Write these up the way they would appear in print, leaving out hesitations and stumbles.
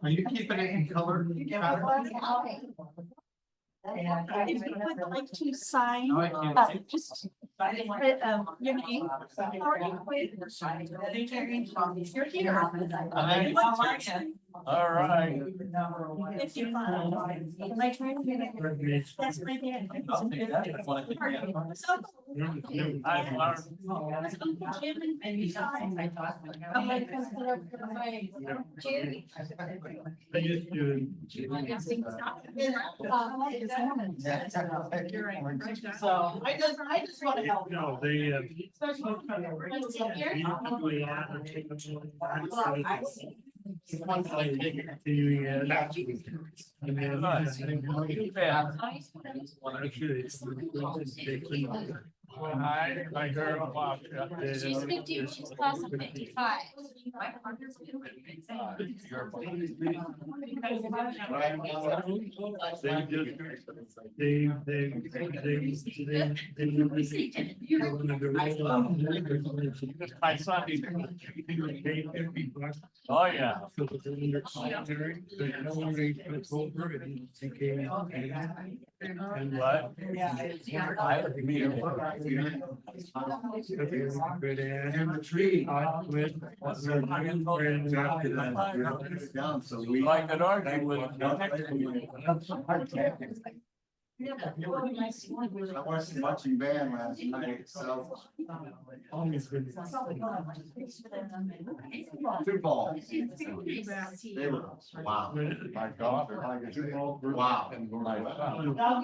Are you keeping it in color? If you would like to sign, No, I can't see. just your name. You're here. All right. If you that's my dad. I'll take that. That's what I think. So- I'm Mark. That's Uncle Jim and you sign. I used to. So I just want to help. No, they, I heard about that. She's 50, she's class of 55. My son. Oh, yeah. And what? And the tree. So we. I could argue with. I watched the marching band last night, so. Always been. Two balls. They were, wow. My God, they're like a two ball. Wow.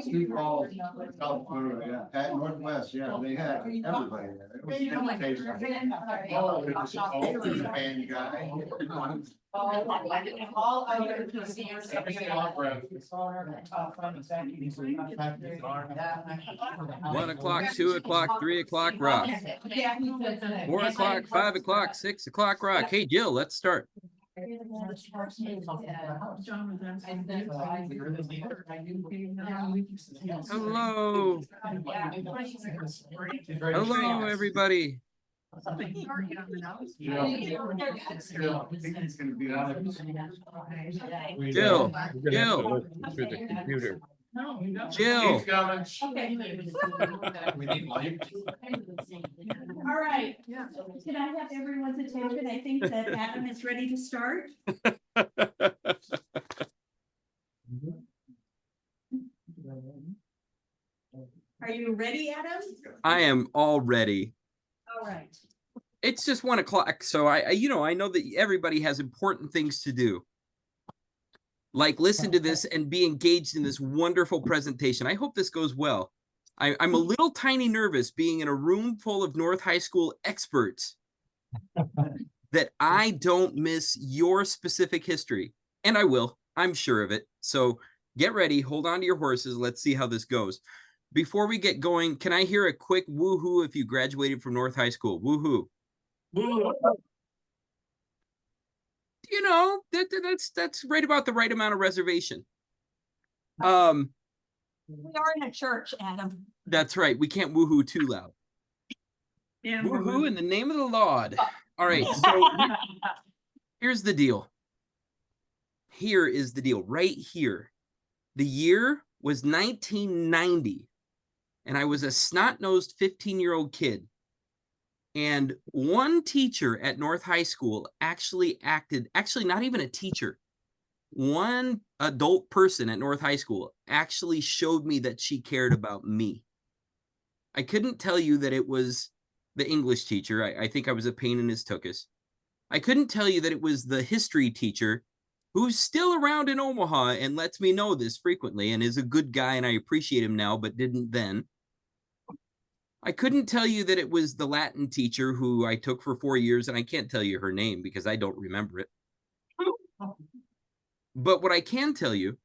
Two balls. Yeah, at Northwest, yeah, they had everybody there. It was invitation. Oh, it was a band guy. All over the seniors. 1 o'clock, 2 o'clock, 3 o'clock, rock. 4 o'clock, 5 o'clock, 6 o'clock, rock. Hey, Jill, let's start. Hello. Hello, everybody. I think it's gonna be. Jill, Jill. Through the computer. Jill. We need light. All right. Can I have everyone's attention? I think that Adam is ready to start. Are you ready, Adam? I am all ready. All right. It's just 1 o'clock, so I know that everybody has important things to do. Like listen to this and be engaged in this wonderful presentation. I hope this goes well. I'm a little tiny nervous being in a room full of North High School experts that I don't miss your specific history. And I will, I'm sure of it. So get ready, hold on to your horses. Let's see how this goes. Before we get going, can I hear a quick woohoo if you graduated from North High School? Woohoo. You know, that's right about the right amount of reservation. We are in a church, Adam. That's right. We can't woohoo too loud. Yeah. Woohoo in the name of the Lord. All right. So here's the deal. Here is the deal right here. The year was 1990. And I was a snot-nosed 15-year-old kid. And one teacher at North High School actually not even a teacher. One adult person at North High School actually showed me that she cared about me. I couldn't tell you that it was the English teacher. I think I was a pain in his tuchus. I couldn't tell you that it was the history teacher who's still around in Omaha and lets me know this frequently and is a good guy and I appreciate him now, but didn't then. I couldn't tell you that it was the Latin teacher who I took for 4 years, and I can't tell you her name because I don't remember it. But what I can tell you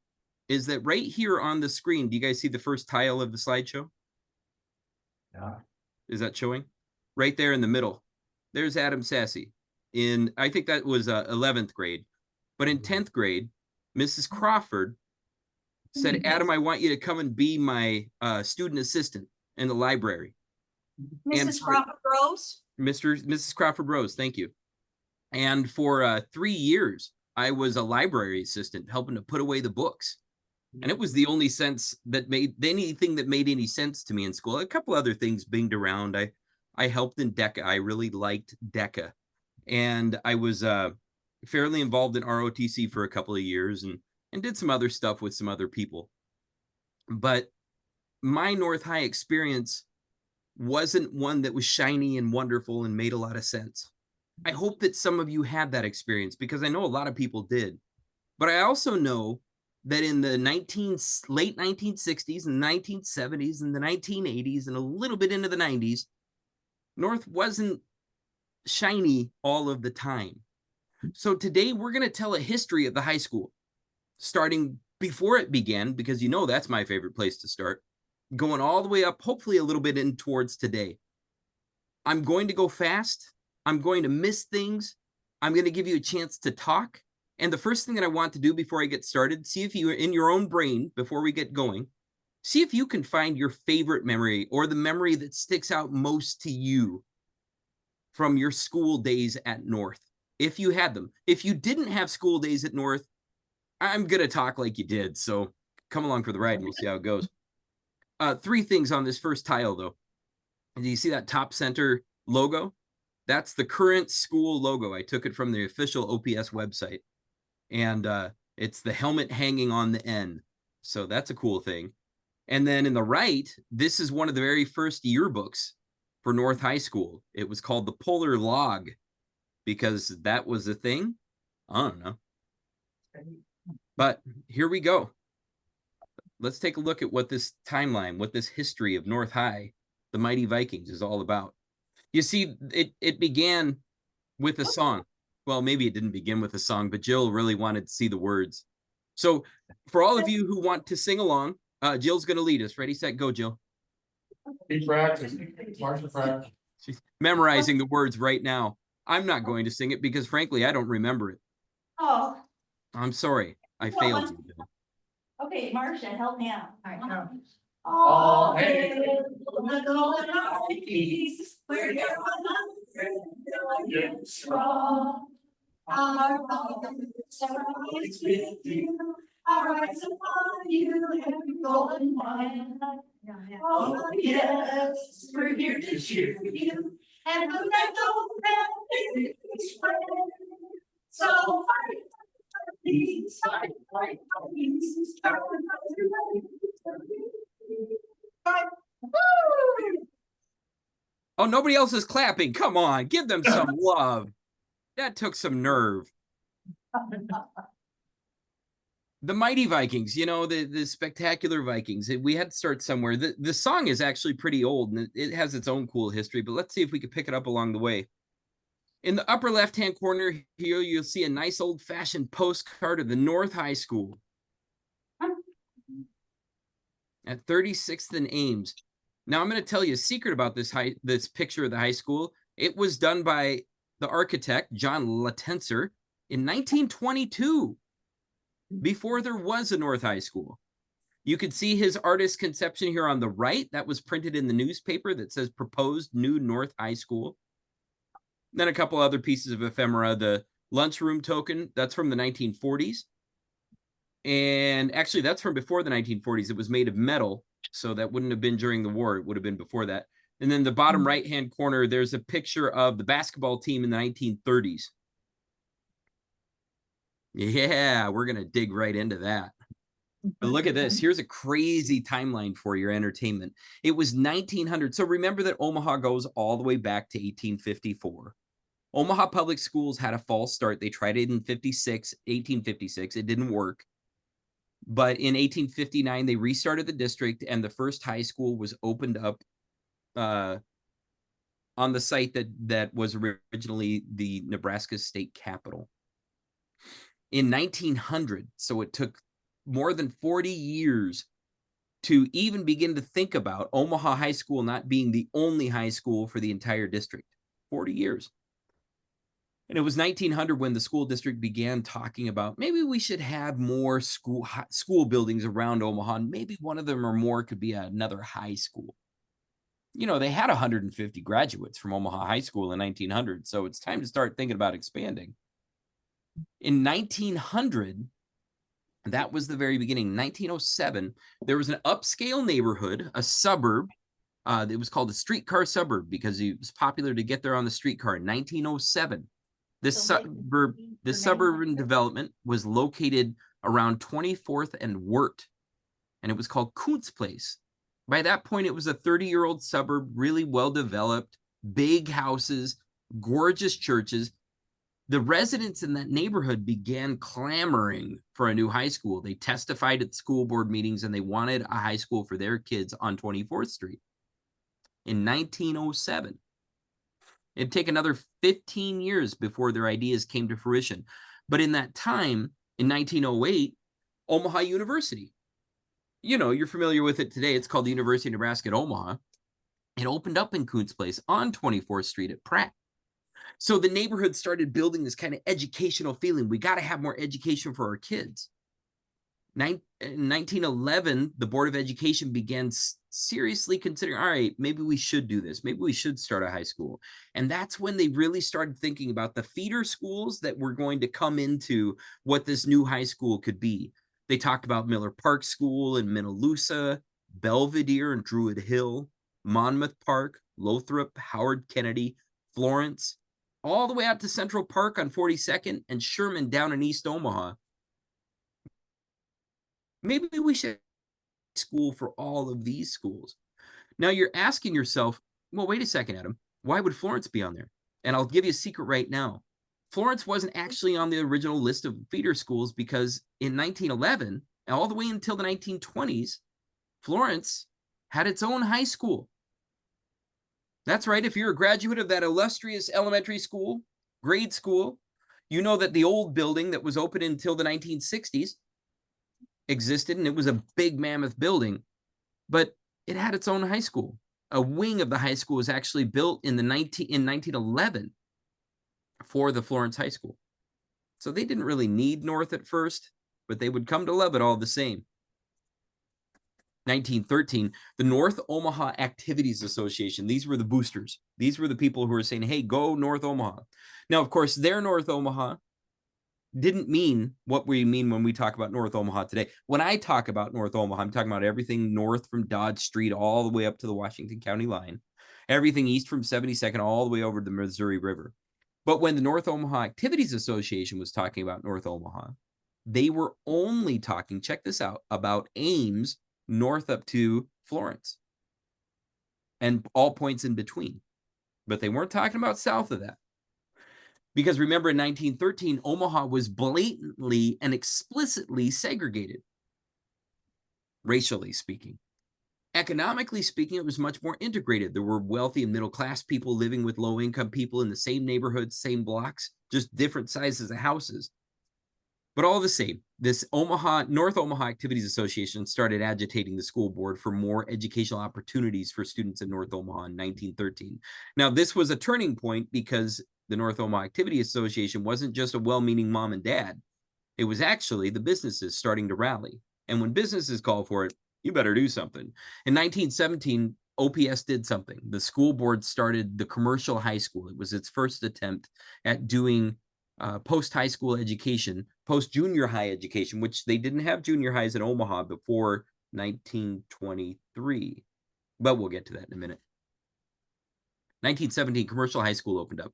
is that right here on the screen, do you guys see the first tile of the slideshow? Yeah. Is that showing? Right there in the middle. There's Adam Sassy. in, I think that was 11th grade, but in 10th grade, Mrs. Crawford said, Adam, I want you to come and be my student assistant in the library. Mrs. Crawford Rose? Mrs. Crawford Rose, thank you. And for 3 years, I was a library assistant helping to put away the books. And it was the only sense that made anything that made any sense to me in school. A couple other things binged around. I helped in DECA. I really liked DECA. And I was fairly involved in ROTC for a couple of years and did some other stuff with some other people. But my North High experience wasn't one that was shiny and wonderful and made a lot of sense. I hope that some of you had that experience because I know a lot of people did. But I also know that in the late 1960s and 1970s and the 1980s and a little bit into the 90s, North wasn't shiny all of the time. So today we're going to tell a history of the high school, starting before it began, because you know that's my favorite place to start, going all the way up, hopefully a little bit in towards today. I'm going to go fast. I'm going to miss things. I'm going to give you a chance to talk. And the first thing that I want to do before I get started, see if you, in your own brain, before we get going, see if you can find your favorite memory or the memory that sticks out most to you from your school days at North, if you had them. If you didn't have school days at North, I'm going to talk like you did. So come along for the ride and we'll see how it goes. 3 things on this first tile, though. Do you see that top center logo? That's the current school logo. I took it from the official OPS website. And it's the helmet hanging on the end. So that's a cool thing. And then in the right, this is one of the very first yearbooks for North High School. It was called the Polar Log because that was a thing. I don't know. But here we go. Let's take a look at what this timeline, what this history of North High, the Mighty Vikings, is all about. You see, it began with a song. Well, maybe it didn't begin with a song, but Jill really wanted to see the words. So for all of you who want to sing along, Jill's going to lead us. Ready, set, go, Jill. Keep practice. March to practice. She's memorizing the words right now. I'm not going to sing it because, frankly, I don't remember it. Oh, I'm sorry. I failed you, Jill. okay, Marcia, help me out. All right, go. All hail the golden Vikings, we're here on strong. Our fathers are always with you, our eyes upon you, every golden line. Oh, yes, we're here to cheer you, and the meadow family is friend. So fight, please, fight, please, fight. Oh, nobody else is clapping. Come on, give them some love. That took some nerve. The Mighty Vikings, you know, the spectacular Vikings. We had to start somewhere. The song is actually pretty old and it has its own cool history, but let's see if we can pick it up along the way. In the upper left-hand corner here, you'll see a nice old-fashioned postcard of the North High School at 36th and Ames. Now, I'm going to tell you a secret about this picture of the high school. It was done by the architect, John Latenser, in 1922, before there was a North High School. You could see his artist conception here on the right. That was printed in the newspaper that says proposed new North High School. Then a couple other pieces of ephemera. The lunchroom token, that's from the 1940s. And actually, that's from before the 1940s. It was made of metal, so that wouldn't have been during the war. It would have been before that. And then the bottom right-hand corner, there's a picture of the basketball team in the 1930s. Yeah, we're going to dig right into that. But look at this. Here's a crazy timeline for your entertainment. It was 1900. So remember that Omaha goes all the way back to 1854. Omaha Public Schools had a false start. They tried it in 1856. It didn't work. But in 1859, they restarted the district, and the first high school was opened up on the site that was originally the Nebraska state capital. In 1900, so it took more than 40 years to even begin to think about Omaha High School not being the only high school for the entire district. 40 years. And it was 1900 when the school district began talking about maybe we should have more school buildings around Omaha. And maybe one of them or more could be another high school. You know, they had 150 graduates from Omaha High School in 1900. So it's time to start thinking about expanding. In 1900, that was the very beginning. 1907, there was an upscale neighborhood, a suburb. It was called a streetcar suburb because it was popular to get there on the streetcar. In 1907, this suburban development was located around 24th and Wirt, and it was called Kuntz Place. By that point, it was a 30-year-old suburb, really well developed, big houses, gorgeous churches. The residents in that neighborhood began clamoring for a new high school. They testified at school board meetings and they wanted a high school for their kids on 24th Street. In 1907, it'd take another 15 years before their ideas came to fruition. But in that time, in 1908, Omaha University, you know, you're familiar with it today. It's called the University of Nebraska at Omaha. It opened up in Kuntz Place on 24th Street at Pratt. So the neighborhood started building this kind of educational feeling. We got to have more education for our kids. In 1911, the Board of Education began seriously considering, all right, maybe we should do this. Maybe we should start a high school. And that's when they really started thinking about the feeder schools that were going to come into what this new high school could be. They talked about Miller Park School in Minnelusa, Belvedere and Druid Hill, Monmouth Park, Lothrop, Howard Kennedy, Florence, all the way out to Central Park on 42nd and Sherman down in East Omaha. Maybe we should have a school for all of these schools. Now you're asking yourself, well, wait a second, Adam, why would Florence be on there? And I'll give you a secret right now. Florence wasn't actually on the original list of feeder schools because in 1911, all the way until the 1920s, Florence had its own high school. That's right. If you're a graduate of that illustrious elementary school, grade school, you know that the old building that was open until the 1960s existed, and it was a big mammoth building, but it had its own high school. A wing of the high school was actually built in 1911 for the Florence High School. So they didn't really need North at first, but they would come to love it all the same. 1913, the North Omaha Activities Association. These were the boosters. These were the people who were saying, hey, go North Omaha. Now, of course, their North Omaha didn't mean what we mean when we talk about North Omaha today. When I talk about North Omaha, I'm talking about everything north from Dodge Street all the way up to the Washington County line, everything east from 72nd all the way over to the Missouri River. But when the North Omaha Activities Association was talking about North Omaha, they were only talking, check this out, about Ames north up to Florence and all points in between. But they weren't talking about south of that. Because remember, in 1913, Omaha was blatantly and explicitly segregated, racially speaking. Economically speaking, it was much more integrated. There were wealthy and middle-class people living with low-income people in the same neighborhoods, same blocks, just different sizes of houses. But all the same, this North Omaha Activities Association started agitating the school board for more educational opportunities for students in North Omaha in 1913. Now, this was a turning point because the North Omaha Activity Association wasn't just a well-meaning mom and dad. It was actually the businesses starting to rally. And when businesses call for it, you better do something. In 1917, OPS did something. The school board started the commercial high school. It was its first attempt at doing post-high school education, post-junior high education, which they didn't have junior highs in Omaha before 1923. But we'll get to that in a minute. 1917, commercial high school opened up.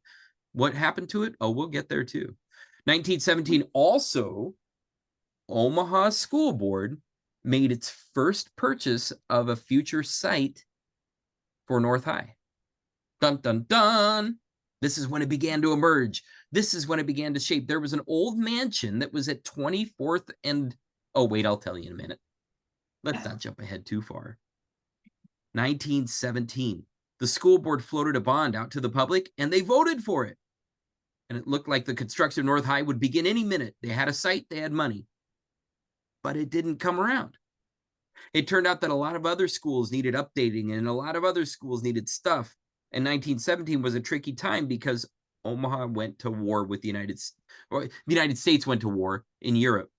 What happened to it? Oh, we'll get there too. 1917, also, Omaha School Board made its first purchase of a future site for North High. Dun, dun, dun. This is when it began to emerge. This is when it began to shape. There was an old mansion that was at 24th and, oh, wait, I'll tell you in a minute. Let's not jump ahead too far. 1917, the school board floated a bond out to the public and they voted for it. And it looked like the construction of North High would begin any minute. They had a site, they had money. But it didn't come around. It turned out that a lot of other schools needed updating and a lot of other schools needed stuff. And 1917 was a tricky time because Omaha went to war with the United States went to war in Europe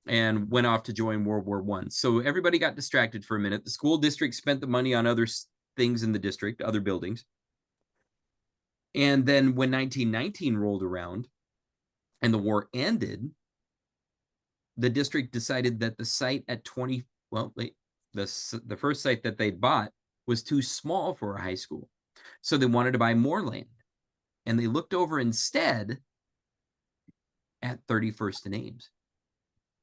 and went off to join World War I. So everybody got distracted for a minute. The school district spent the money on other things in the district, other buildings. And then when 1919 rolled around and the war ended, the district decided that the site at the first site that they bought was too small for a high school. So they wanted to buy more land. And they looked over instead at 31st and Ames.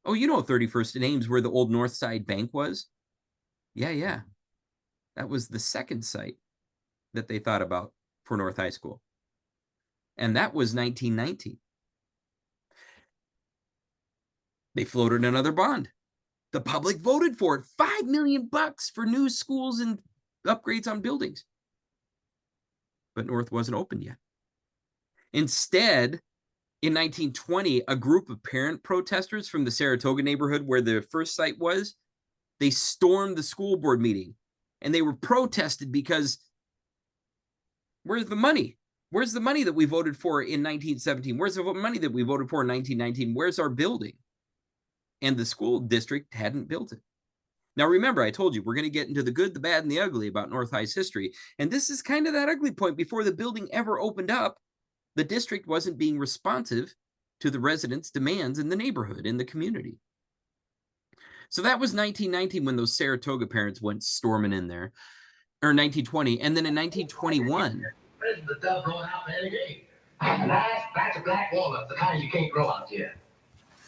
Oh, you know 31st and Ames, where the old North Side Bank was? Yeah. That was the second site that they thought about for North High School. And that was 1919. They floated another bond. The public voted for it. $5 million for new schools and upgrades on buildings. But North wasn't open yet. Instead, in 1920, a group of parent protesters from the Saratoga neighborhood where the first site was, they stormed the school board meeting. And they were protested because where's the money? Where's the money that we voted for in 1917? Where's the money that we voted for in 1919? Where's our building? And the school district hadn't built it. Now, remember, I told you, we're going to get into the good, the bad, and the ugly about North High's history. And this is kind of that ugly point. Before the building ever opened up, the district wasn't being responsive to the residents' demands in the neighborhood, in the community. So that was 1919 when those Saratoga parents went storming in there, or 1920. And then in 1921... The dove going out there again. That's a black walnut, the kind you can't grow out here.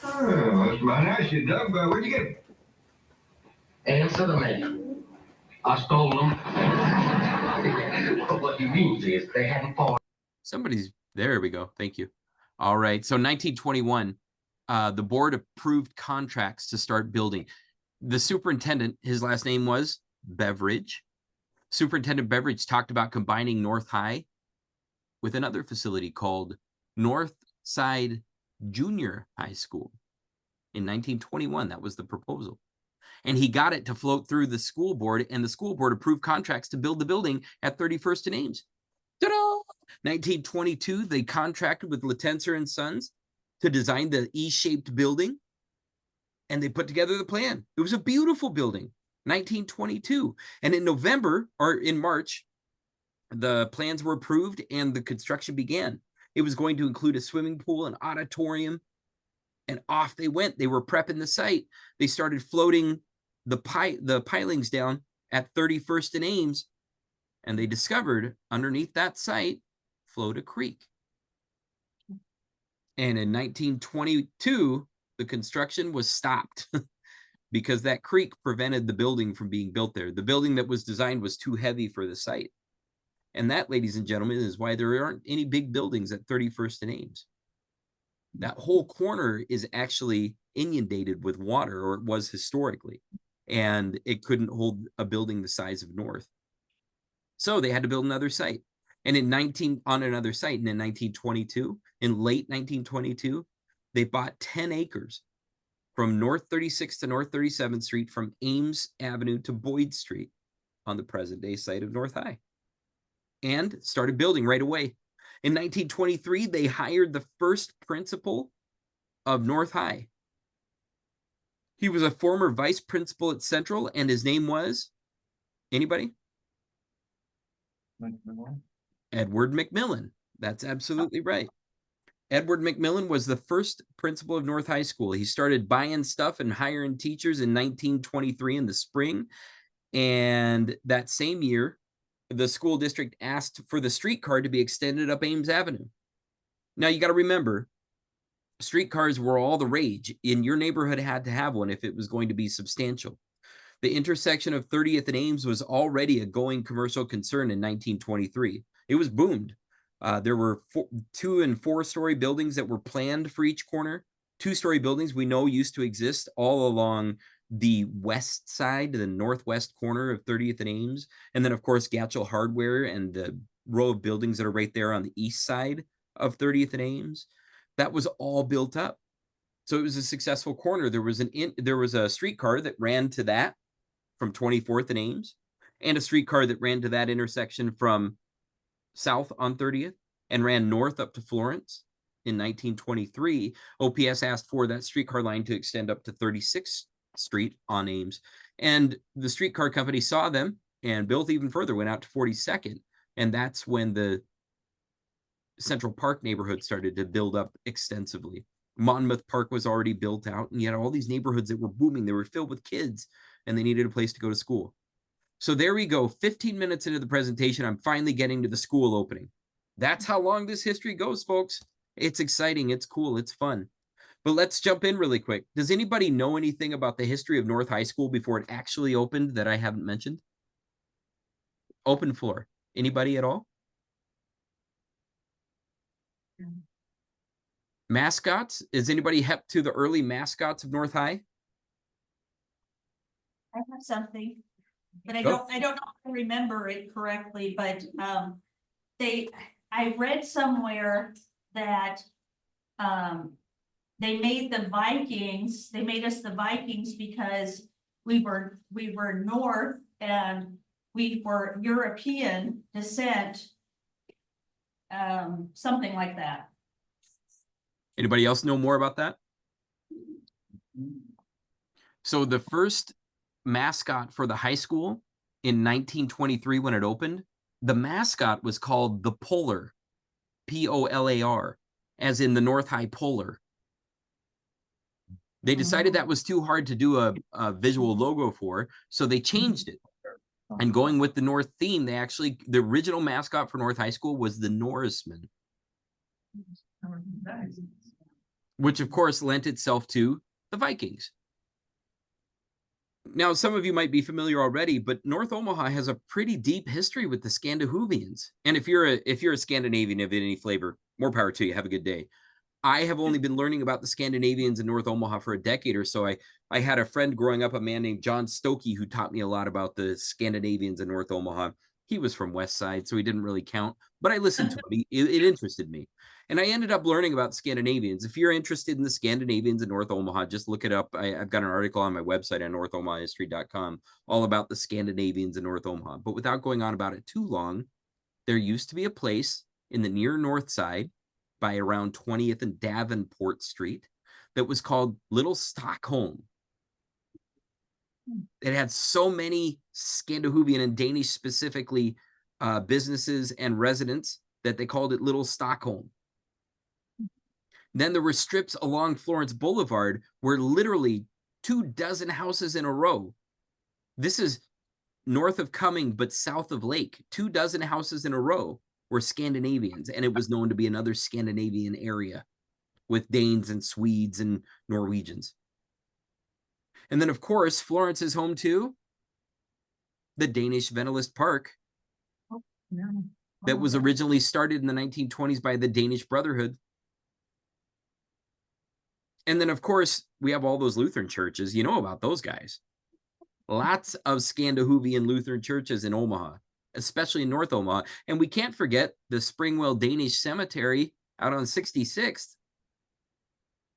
Oh, that's my nice, you dove. Where'd you get it? Answer the man. I stole them. But what he means is they hadn't fallen. There we go. Thank you. All right. So 1921, the board approved contracts to start building. The superintendent, his last name was Beveridge. Superintendent Beveridge talked about combining North High with another facility called North Side Junior High School. In 1921, that was the proposal. And he got it to float through the school board, and the school board approved contracts to build the building at 31st and Ames. Ta-da! 1922, they contracted with Latenser and Sons to design the E-shaped building, and they put together the plan. It was a beautiful building. 1922. And in March, the plans were approved and the construction began. It was going to include a swimming pool, an auditorium, and off they went. They were prepping the site. They started floating the pilings down at 31st and Ames, and they discovered underneath that site flowed a creek. And in 1922, the construction was stopped because that creek prevented the building from being built there. The building that was designed was too heavy for the site. And that, ladies and gentlemen, is why there aren't any big buildings at 31st and Ames. That whole corner is actually inundated with water, or it was historically, and it couldn't hold a building the size of North. So they had to build another site. And in 1922, in late 1922, they bought 10 acres from North 36th to North 37th Street, from Ames Avenue to Boyd Street on the present-day site of North High, and started building right away. In 1923, they hired the first principal of North High. He was a former vice principal at Central, and his name was, anybody? Edward McMillan. That's absolutely right. Edward McMillan was the first principal of North High School. He started buying stuff and hiring teachers in 1923 in the spring. And that same year, the school district asked for the streetcar to be extended up Ames Avenue. Now, you got to remember, streetcars were all the rage. In your neighborhood had to have one if it was going to be substantial. The intersection of 30th and Ames was already a going commercial concern in 1923. It was boomed. There were 2- and 4-story buildings that were planned for each corner. 2-story buildings we know used to exist all along the west side, the northwest corner of 30th and Ames. And then, of course, Gatchel Hardware and the row of buildings that are right there on the east side of 30th and Ames. That was all built up. So it was a successful corner. There was a streetcar that ran to that from 24th and Ames, and a streetcar that ran to that intersection from south on 30th, and ran north up to Florence. In 1923, OPS asked for that streetcar line to extend up to 36th Street on Ames. And the streetcar company saw them and built even further, went out to 42nd. And that's when the Central Park neighborhood started to build up extensively. Monmouth Park was already built out, and you had all these neighborhoods that were booming. They were filled with kids, and they needed a place to go to school. So there we go. 15 minutes into the presentation, I'm finally getting to the school opening. That's how long this history goes, folks. It's exciting. It's cool. It's fun. But let's jump in really quick. Does anybody know anything about the history of North High School before it actually opened that I haven't mentioned? Open floor. Anybody at all? Mascots? Is anybody hep to the early mascots of North High? I have something, but I Go. don't know if I remember it correctly, but I read somewhere that they made us the Vikings because we were North and we were European descent. Something like that. Anybody else know more about that? So the first mascot for the high school in 1923 when it opened, the mascot was called the Polar, Polar, as in the North High Polar. They decided that was too hard to do a visual logo for, so they changed it. And going with the North theme, the original mascot for North High School was the Norseman, which of course lent itself to the Vikings. Now, some of you might be familiar already, but North Omaha has a pretty deep history with the Scandinavians. And if you're a Scandinavian of any flavor, more power to you. Have a good day. I have only been learning about the Scandinavians in North Omaha for a decade or so. I had a friend growing up, a man named John Stokey, who taught me a lot about the Scandinavians in North Omaha. He was from West Side, so he didn't really count, but I listened to him. It interested me. And I ended up learning about Scandinavians. If you're interested in the Scandinavians in North Omaha, just look it up. I've got an article on my website at northomahahistory.com all about the Scandinavians in North Omaha. But without going on about it too long, there used to be a place in the near north side by around 20th and Davenport Street that was called Little Stockholm. It had so many Scandinavian and Danish specifically businesses and residents that they called it Little Stockholm. Then there were strips along Florence Boulevard where literally 24 houses in a row. This is north of Cumming, but south of Lake. 24 houses in a row were Scandinavians, and it was known to be another Scandinavian area with Danes and Swedes and Norwegians. And then, of course, Florence is home to the Danish Venalist Park that was originally started in the 1920s by the Danish Brotherhood. And then, of course, we have all those Lutheran churches. You know about those guys. Lots of Scandinavian Lutheran churches in Omaha, especially in North Omaha. And we can't forget the Springwell Danish Cemetery out on 66th.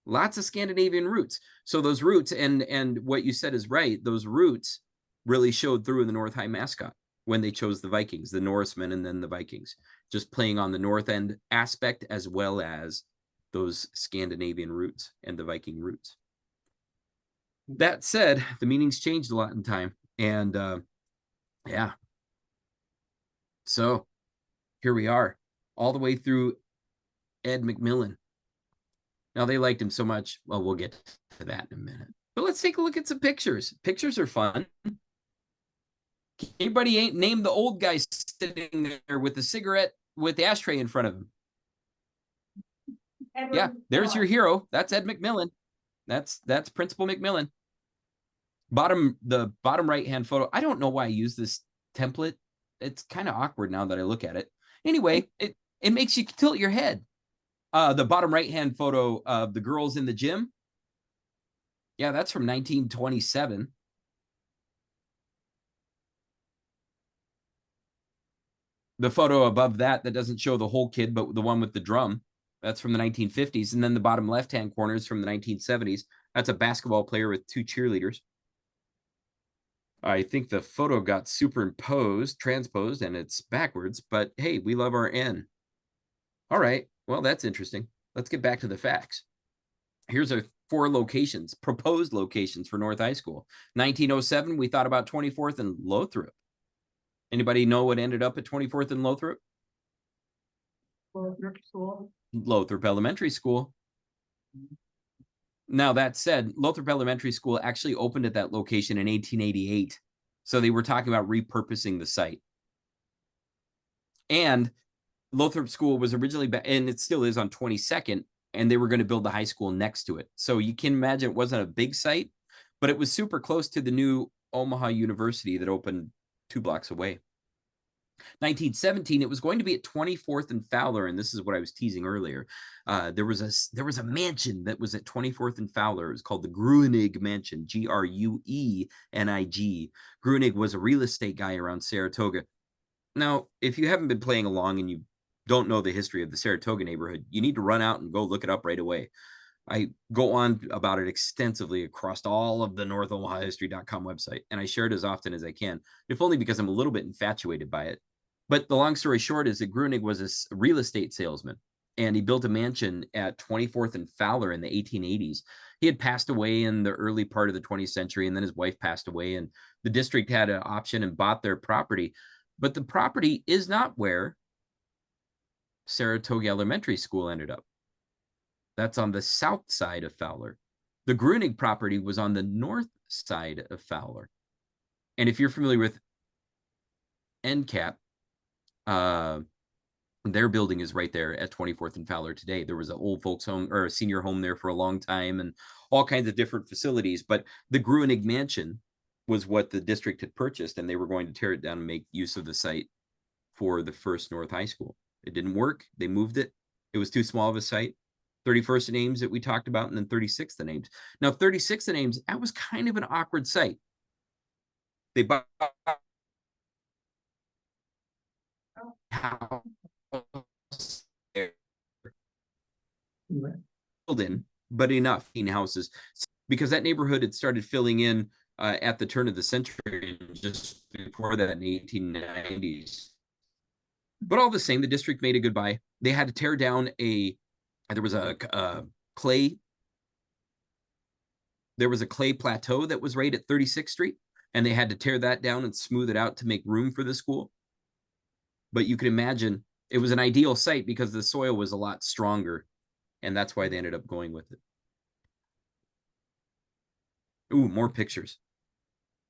Lots of Scandinavian roots. So those roots, and what you said is right, those roots really showed through in the North High mascot when they chose the Vikings, the Norsemen and then the Vikings, just playing on the North End aspect as well as those Scandinavian roots and the Viking roots. That said, the meaning's changed a lot in time. And yeah. So here we are, all the way through Ed McMillan. Now, they liked him so much. Well, we'll get to that in a minute. But let's take a look at some pictures. Pictures are fun. Anybody ain't named the old guy sitting there with the cigarette with the ashtray in front of him? Edward Yeah, there's your Miller. hero. That's Ed McMillan. That's Principal McMillan. The bottom right-hand photo. I don't know why I use this template. It's kind of awkward now that I look at it. Anyway, it makes you tilt your head. The bottom right-hand photo of the girls in the gym. Yeah, that's from 1927. The photo above that doesn't show the whole kid, but the one with the drum, that's from the 1950s. And then the bottom left-hand corner is from the 1970s. That's a basketball player with 2 cheerleaders. I think the photo got transposed, and it's backwards, but hey, we love our N. All right. Well, that's interesting. Let's get back to the facts. Here's our 4 locations, proposed locations for North High School. 1907, we thought about 24th and Lothrop. Anybody know what ended up at 24th and Lothrop? Lothrop Elementary School. Now, that said, Lothrop Elementary School actually opened at that location in 1888. So they were talking about repurposing the site. And Lothrop School was originally, and it still is, on 22nd, and they were going to build the high school next to it. So you can imagine it wasn't a big site, but it was super close to the new Omaha University that opened 2 blocks away. 1917, it was going to be at 24th and Fowler, and this is what I was teasing earlier. There was a mansion that was at 24th and Fowler. It was called the Gruenig Mansion, Gruenig. Gruenig was a real estate guy around Saratoga. Now, if you haven't been playing along and you don't know the history of the Saratoga neighborhood, you need to run out and go look it up right away. I go on about it extensively across all of the NorthOmahaHistory.com website, and I share it as often as I can, if only because I'm a little bit infatuated by it. But the long story short is that Gruenig was a real estate salesman, and he built a mansion at 24th and Fowler in the 1880s. He had passed away in the early part of the 20th century, and then his wife passed away, and the district had an option and bought their property. But the property is not where Saratoga Elementary School ended up. That's on the south side of Fowler. The Gruenig property was on the north side of Fowler. And if you're familiar with NCAP, their building is right there at 24th and Fowler today. There was an old folks home or a senior home there for a long time and all kinds of different facilities. But the Gruenig Mansion was what the district had purchased, and they were going to tear it down and make use of the site for the first North High School. It didn't work. They moved it. It was too small of a site. 31st and Ames that we talked about, and then 36th and Ames. Now, 36th and Ames, that was kind of an awkward site. They bought in, but enough houses, because that neighborhood had started filling in at the turn of the century, just before that in the 1890s. But all the same, the district made a goodbye. They had to tear down there was a clay plateau that was right at 36th Street, and they had to tear that down and smooth it out to make room for the school. But you can imagine it was an ideal site because the soil was a lot stronger, and that's why they ended up going with it. Ooh, more pictures.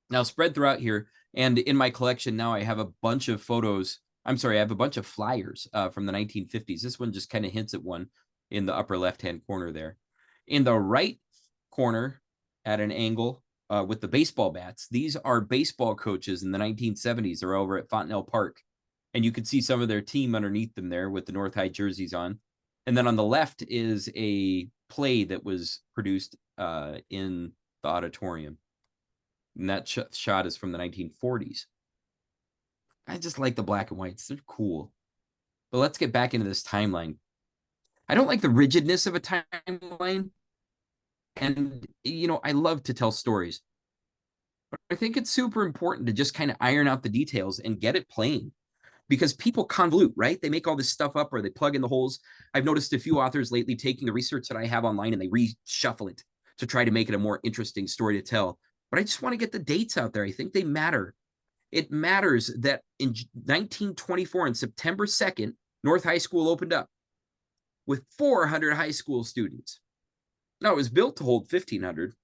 Now, spread throughout here, and in my collection now, I have a bunch of photos. I'm sorry, I have a bunch of flyers from the 1950s. This one just kind of hints at one in the upper left-hand corner there. In the right corner, at an angle with the baseball bats, these are baseball coaches in the 1970s. They're over at Fontenelle Park, and you can see some of their team underneath them there with the North High jerseys on. And then on the left is a play that was produced in the auditorium. And that shot is from the 1940s. I just like the black and whites. They're cool. But let's get back into this timeline. I don't like the rigidness of a timeline. And, you know, I love to tell stories. But I think it's super important to just kind of iron out the details and get it plain. Because people convolute, right? They make all this stuff up or they plug in the holes. I've noticed a few authors lately taking the research that I have online and they reshuffle it to try to make it a more interesting story to tell. But I just want to get the dates out there. I think they matter. It matters that in 1924, on September 2nd, North High School opened up with 400 high school students. Now, it was built to hold 1,500.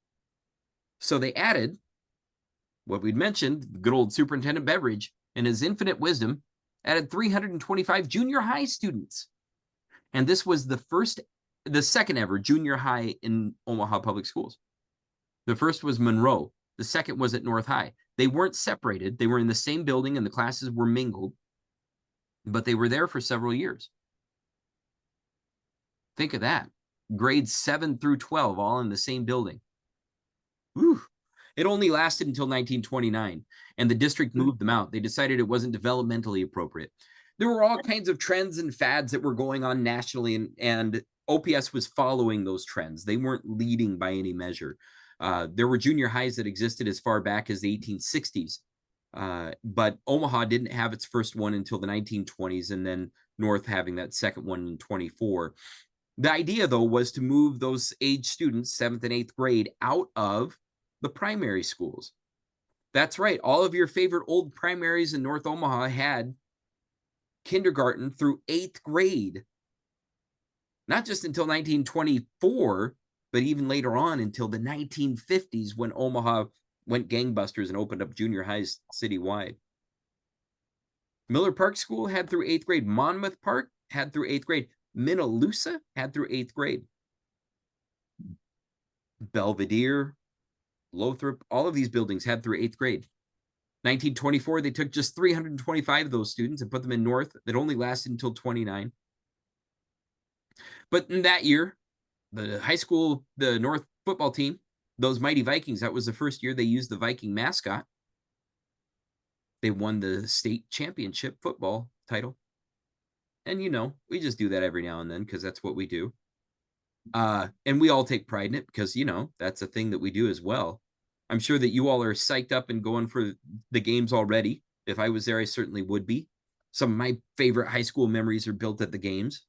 So they added what we'd mentioned, good old Superintendent Beveridge, in his infinite wisdom, added 325 junior high students. And this was the second ever junior high in Omaha Public Schools. The first was Monroe. The second was at North High. They weren't separated. They were in the same building and the classes were mingled, but they were there for several years. Think of that. Grades 7 through 12, all in the same building. Whew. It only lasted until 1929, and the district moved them out. They decided it wasn't developmentally appropriate. There were all kinds of trends and fads that were going on nationally, and OPS was following those trends. They weren't leading by any measure. There were junior highs that existed as far back as the 1860s, but Omaha didn't have its first one until the 1920s, and then North having that second one in 24. The idea, though, was to move those age students, 7th and 8th grade, out of the primary schools. That's right. All of your favorite old primaries in North Omaha had kindergarten through 8th grade. Not just until 1924, but even later on until the 1950s when Omaha went gangbusters and opened up junior highs citywide. Miller Park School had through 8th grade. Monmouth Park had through 8th grade. Minnelusa had through 8th grade. Belvedere, Lothrop, all of these buildings had through 8th grade. 1924, they took just 325 of those students and put them in North. That only lasted until 29. But in that year, the high school, the North football team, those Mighty Vikings, that was the first year they used the Viking mascot. They won the state championship football title. And, you know, we just do that every now and then because that's what we do. And we all take pride in it because, you know, that's a thing that we do as well. I'm sure that you all are psyched up and going for the games already. If I was there, I certainly would be. Some of my favorite high school memories are built at the games,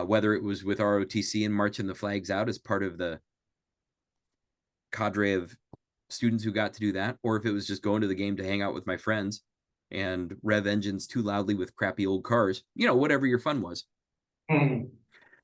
whether it was with ROTC and marching the flags out as part of the cadre of students who got to do that, or if it was just going to the game to hang out with my friends and rev engines too loudly with crappy old cars, you know, whatever your fun was.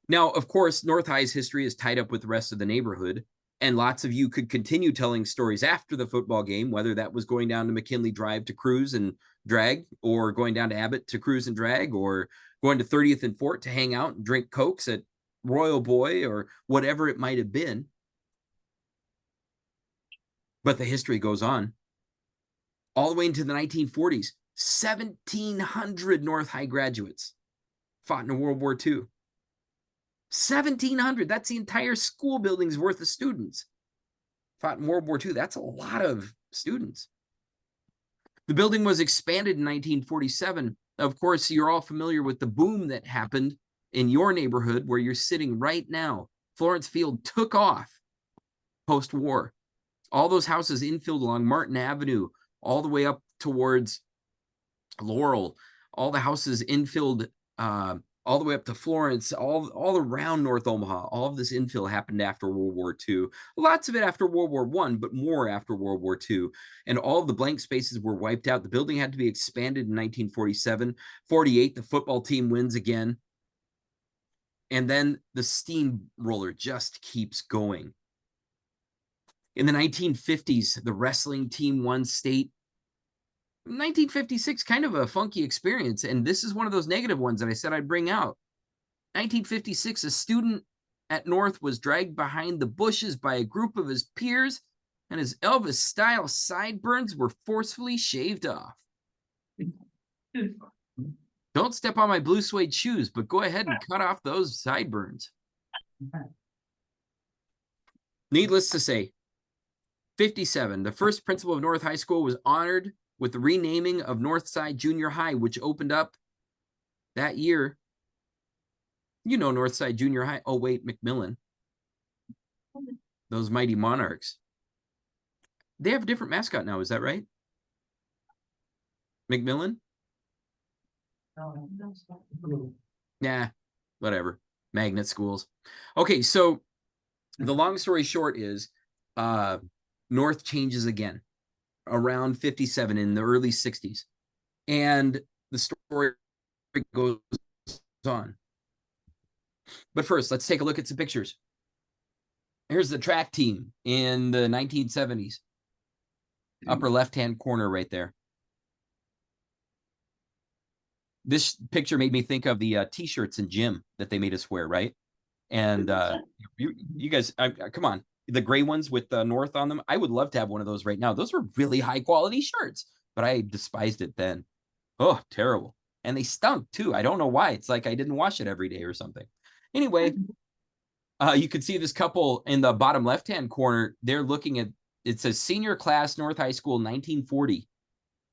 Now, of course, North High's history is tied up with the rest of the neighborhood, and lots of you could continue telling stories after the football game, whether that was going down to McKinley Drive to cruise and drag, or going down to Abbott to cruise and drag, or going to 30th and Fort to hang out and drink Cokes at Royal Boy, or whatever it might have been. But the history goes on. All the way into the 1940s, 1,700 North High graduates fought in World War II. 1,700, that's the entire school building's worth of students fought in World War II. That's a lot of students. The building was expanded in 1947. Of course, you're all familiar with the boom that happened in your neighborhood where you're sitting right now. Florence Field took off post-war. All those houses infilled along Martin Avenue, all the way up towards Laurel, all the houses infilled all the way up to Florence, all around North Omaha. All of this infill happened after World War II. Lots of it after World War I, but more after World War II. And all of the blank spaces were wiped out. The building had to be expanded in 1947. 48, the football team wins again. And then the steamroller just keeps going. In the 1950s, the wrestling team won state. 1956, kind of a funky experience, and this is one of those negative ones that I said I'd bring out. 1956, a student at North was dragged behind the bushes by a group of his peers, and his Elvis-style sideburns were forcefully shaved off. Don't step on my blue suede shoes, but go ahead and cut off those sideburns. Needless to say, 57, the first principal of North High School was honored with the renaming of Northside Junior High, which opened up that year. You know Northside Junior High. Oh, wait, McMillan. Those Mighty Monarchs. They have a different mascot now, is that right? McMillan? Nah, whatever. Magnet schools. Okay, so the long story short is North changes again around 57 in the early 60s. And the story goes on. But first, let's take a look at some pictures. Here's the track team in the 1970s. Upper left-hand corner right there. This picture made me think of the T-shirts in gym that they made us wear, right? And you guys, come on. The gray ones with the North on them. I would love to have one of those right now. Those were really high quality shirts, but I despised it then. Oh, terrible. And they stunk too. I don't know why. It's like I didn't wash it every day or something. Anyway, you could see this couple in the bottom left-hand corner. They're looking at, it says senior class, North High School, 1940.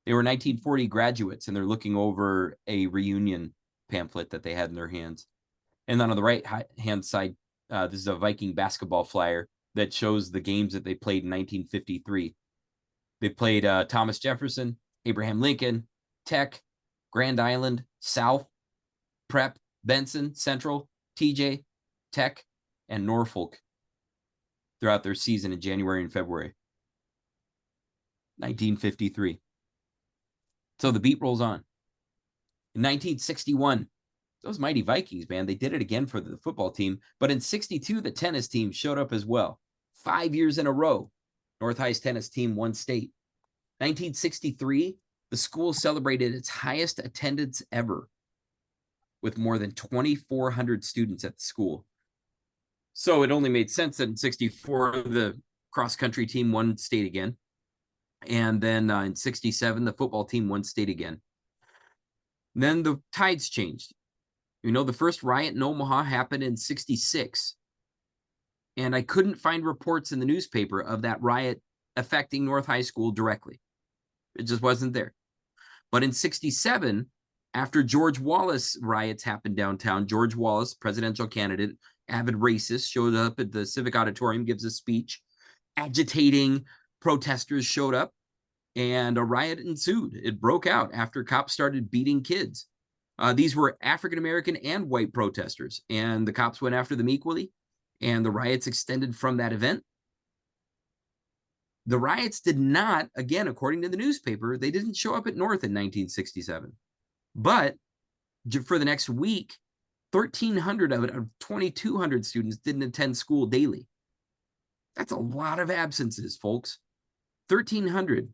They were 1940 graduates, and they're looking over a reunion pamphlet that they had in their hands. And then on the right-hand side, this is a Viking basketball flyer that shows the games that they played in 1953. They played Thomas Jefferson, Abraham Lincoln, Tech, Grand Island, South, Prep, Benson, Central, TJ, Tech, and Norfolk throughout their season in January and February. 1953. So the beat rolls on. In 1961, those mighty Vikings, man, they did it again for the football team. But in 62, the tennis team showed up as well. 5 years in a row, North High's tennis team won state. 1963, the school celebrated its highest attendance ever with more than 2,400 students at the school. So it only made sense that in 64, the cross-country team won state again. And then in 67, the football team won state again. And then the tides changed. You know, the first riot in Omaha happened in 66. And I couldn't find reports in the newspaper of that riot affecting North High School directly. It just wasn't there. But in 67, after George Wallace riots happened downtown, George Wallace, presidential candidate, avid racist, showed up at the Civic Auditorium, gives a speech. Agitating protesters showed up, and a riot ensued. It broke out after cops started beating kids. These were African-American and white protesters, and the cops went after them equally, and the riots extended from that event. The riots did not, again, according to the newspaper, they didn't show up at North in 1967. But for the next week, 1,300 of 2,200 students didn't attend school daily. That's a lot of absences, folks. 1,300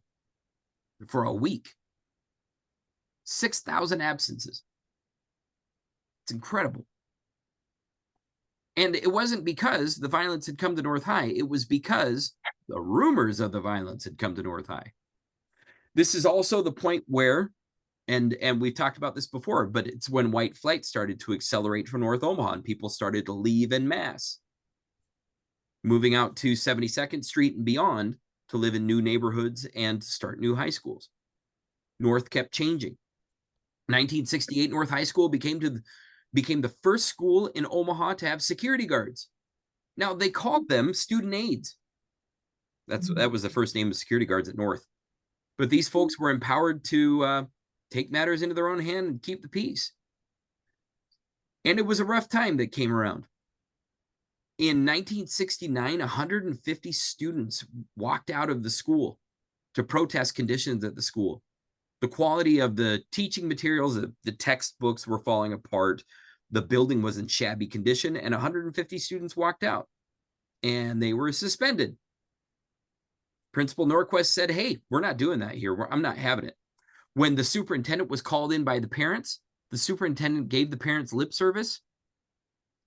for a week. 6,000 absences. It's incredible. And it wasn't because the violence had come to North High. It was because the rumors of the violence had come to North High. This is also the point where, and we've talked about this before, but it's when white flight started to accelerate from North Omaha and people started to leave en masse, moving out to 72nd Street and beyond to live in new neighborhoods and start new high schools. North kept changing. 1968, North High School became the first school in Omaha to have security guards. Now, they called them student aides. That was the first name of security guards at North. But these folks were empowered to take matters into their own hand and keep the peace. And it was a rough time that came around. In 1969, 150 students walked out of the school to protest conditions at the school. The quality of the teaching materials, the textbooks were falling apart. The building was in shabby condition, and 150 students walked out, and they were suspended. Principal Norquist said, hey, we're not doing that here. I'm not having it. When the superintendent was called in by the parents, the superintendent gave the parents lip service,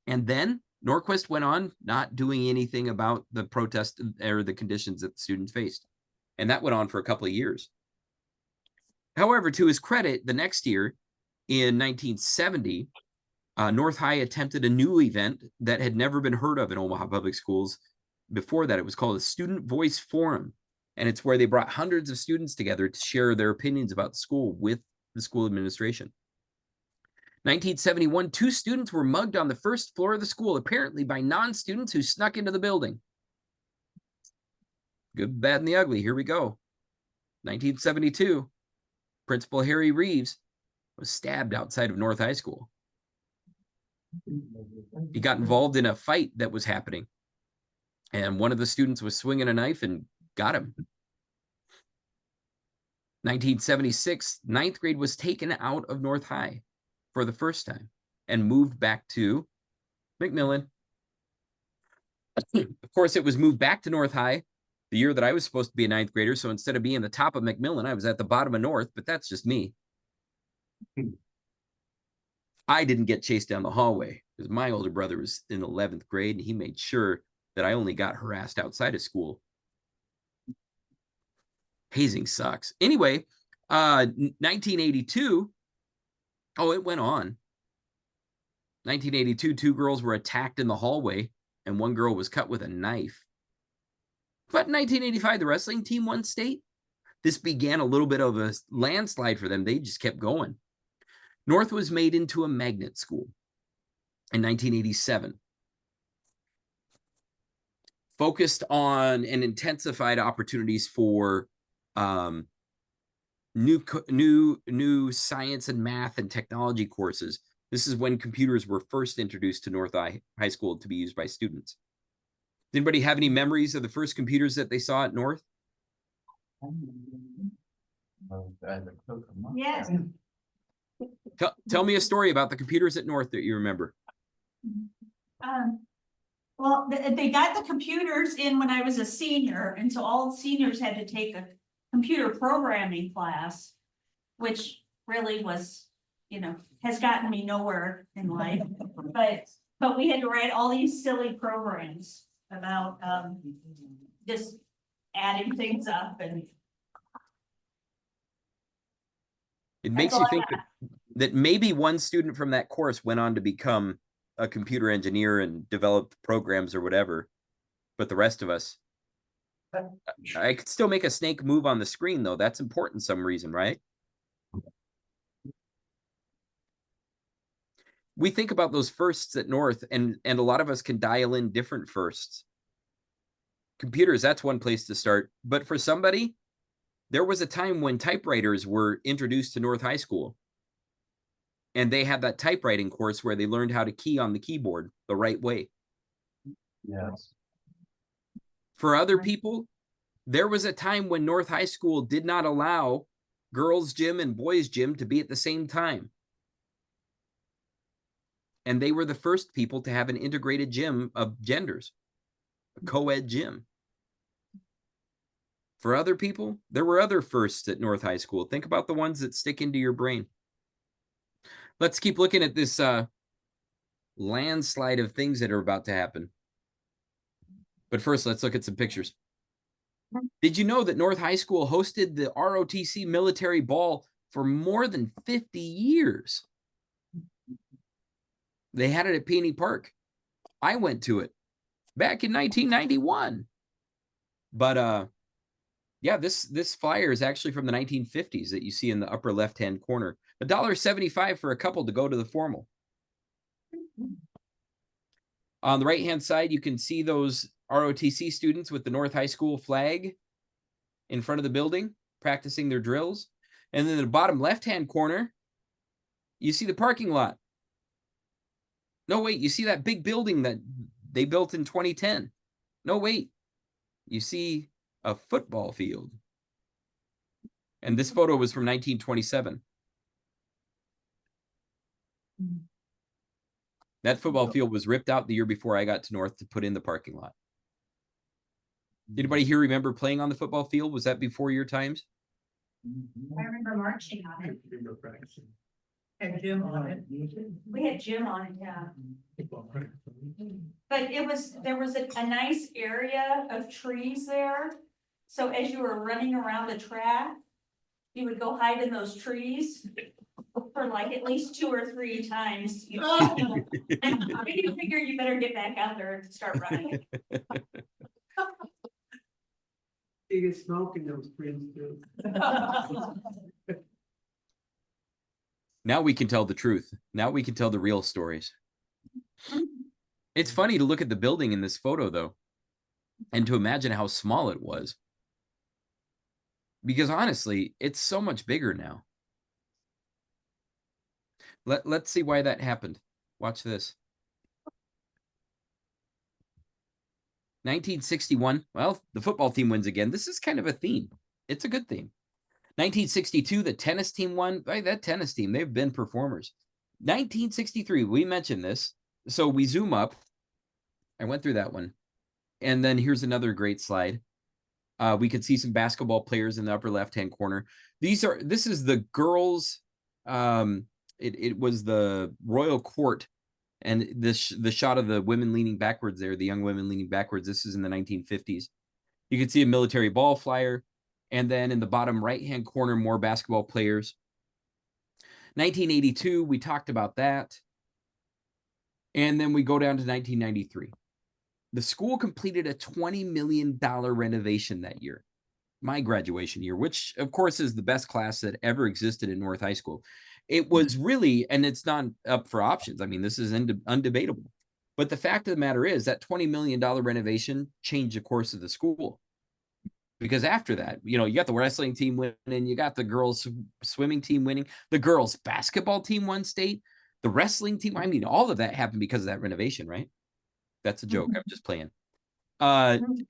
and then Norquist went on not doing anything about the protest or the conditions that the students faced. And that went on for a couple of years. However, to his credit, the next year, in 1970, North High attempted a new event that had never been heard of in Omaha Public Schools. Before that, it was called a Student Voice Forum. And it's where they brought hundreds of students together to share their opinions about the school with the school administration. 1971, 2 students were mugged on the first floor of the school, apparently by non-students who snuck into the building. Good, bad, and the ugly. Here we go. 1972, Principal Harry Reeves was stabbed outside of North High School. He got involved in a fight that was happening, and one of the students was swinging a knife and got him. 1976, 9th grade was taken out of North High for the first time and moved back to McMillan. Of course, it was moved back to North High the year that I was supposed to be a 9th grader. So instead of being the top of McMillan, I was at the bottom of North, but that's just me. I didn't get chased down the hallway because my older brother was in 11th grade and he made sure that I only got harassed outside of school. Hazing sucks. Anyway, 1982, oh, it went on. 1982, 2 girls were attacked in the hallway and 1 girl was cut with a knife. But in 1985, the wrestling team won state. This began a little bit of a landslide for them. They just kept going. North was made into a magnet school in 1987. Focused on and intensified opportunities for new science and math and technology courses This is when computers were first introduced to North High School to be used by students. Does anybody have any memories of the first computers that they saw at North? Yes. Tell me a story about the computers at North that you remember. Well, they got the computers in when I was a senior, and so all seniors had to take a computer programming class, which really was, you know, has gotten me nowhere in life. But we had to write all these silly programs about just adding things up, and It makes That's you all I think that maybe one student from that course went on to become a computer engineer and developed programs or whatever, but the rest of us, I could still make a snake move on the screen though. That's important some reason, right? We think about those firsts at North, and a lot of us can dial in different firsts. Computers, that's one place to start. But for somebody, there was a time when typewriters were introduced to North High School. And they had that typewriting course where they learned how to key on the keyboard the right way. Yes. For other people, there was a time when North High School did not allow girls' gym and boys' gym to be at the same time. And they were the first people to have an integrated gym of genders, a co-ed gym. For other people, there were other firsts at North High School. Think about the ones that stick into your brain. Let's keep looking at this landslide of things that are about to happen. But first, let's look at some pictures. Did you know that North High School hosted the ROTC Military Ball for more than 50 years? They had it at Peony Park. I went to it back in 1991. But yeah, this flyer is actually from the 1950s that you see in the upper left-hand corner. $1.75 for a couple to go to the formal. On the right-hand side, you can see those ROTC students with the North High School flag in front of the building, practicing their drills. And then in the bottom left-hand corner, you see the parking lot. No, wait, you see that big building that they built in 2010. No, wait, you see a football field. And this photo was from 1927. That football field was ripped out the year before I got to North to put in the parking lot. Anybody here remember playing on the football field? Was that before your times? I remember marching on it. And Jim on it. We had gym on it, yeah. But there was a nice area of trees there. So as you were running around the track, you would go hide in those trees for like at least 2 or 3 times. And you figure you better get back out there and start running. You get smoke in those trees too. Now we can tell the truth. Now we can tell the real stories. It's funny to look at the building in this photo, though, and to imagine how small it was. Because honestly, it's so much bigger now. Let's see why that happened. Watch this. 1961. Well, the football team wins again. This is kind of a theme. It's a good theme. 1962, the tennis team won. That tennis team, they've been performers. 1963, we mentioned this. So we zoom up. I went through that one. And then here's another great slide. We could see some basketball players in the upper left-hand corner. This is the girls. It was the royal court. And the shot of the women leaning backwards there, the young women leaning backwards. This is in the 1950s. You can see a military ball flyer. And then in the bottom right-hand corner, more basketball players. 1982, we talked about that. And then we go down to 1993. The school completed a $20 million renovation that year. My graduation year, which of course is the best class that ever existed in North High School. It was really, and it's not up for options. I mean, this is undebatable. But the fact of the matter is that $20 million renovation changed the course of the school. Because after that, you know, you got the wrestling team winning, you got the girls swimming team winning, the girls basketball team won state, The wrestling team, I mean, all of that happened because of that renovation, right? That's a joke. I'm just playing.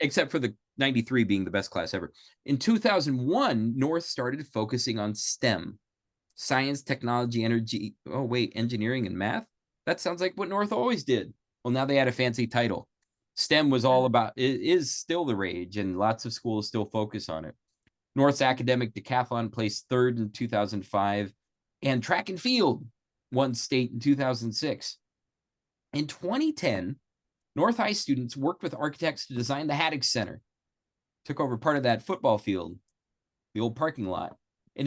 Except for the 93 being the best class ever. In 2001, North started focusing on STEM, science, technology, energy. Oh, wait, engineering and math? That sounds like what North always did. Well, now they had a fancy title. STEM was all about, it is still the rage, and lots of schools still focus on it. North's academic decathlon placed third in 2005, and track and field won state in 2006. In 2010, North High students worked with architects to design the Haddock Center, took over part of that football field, the old parking lot. And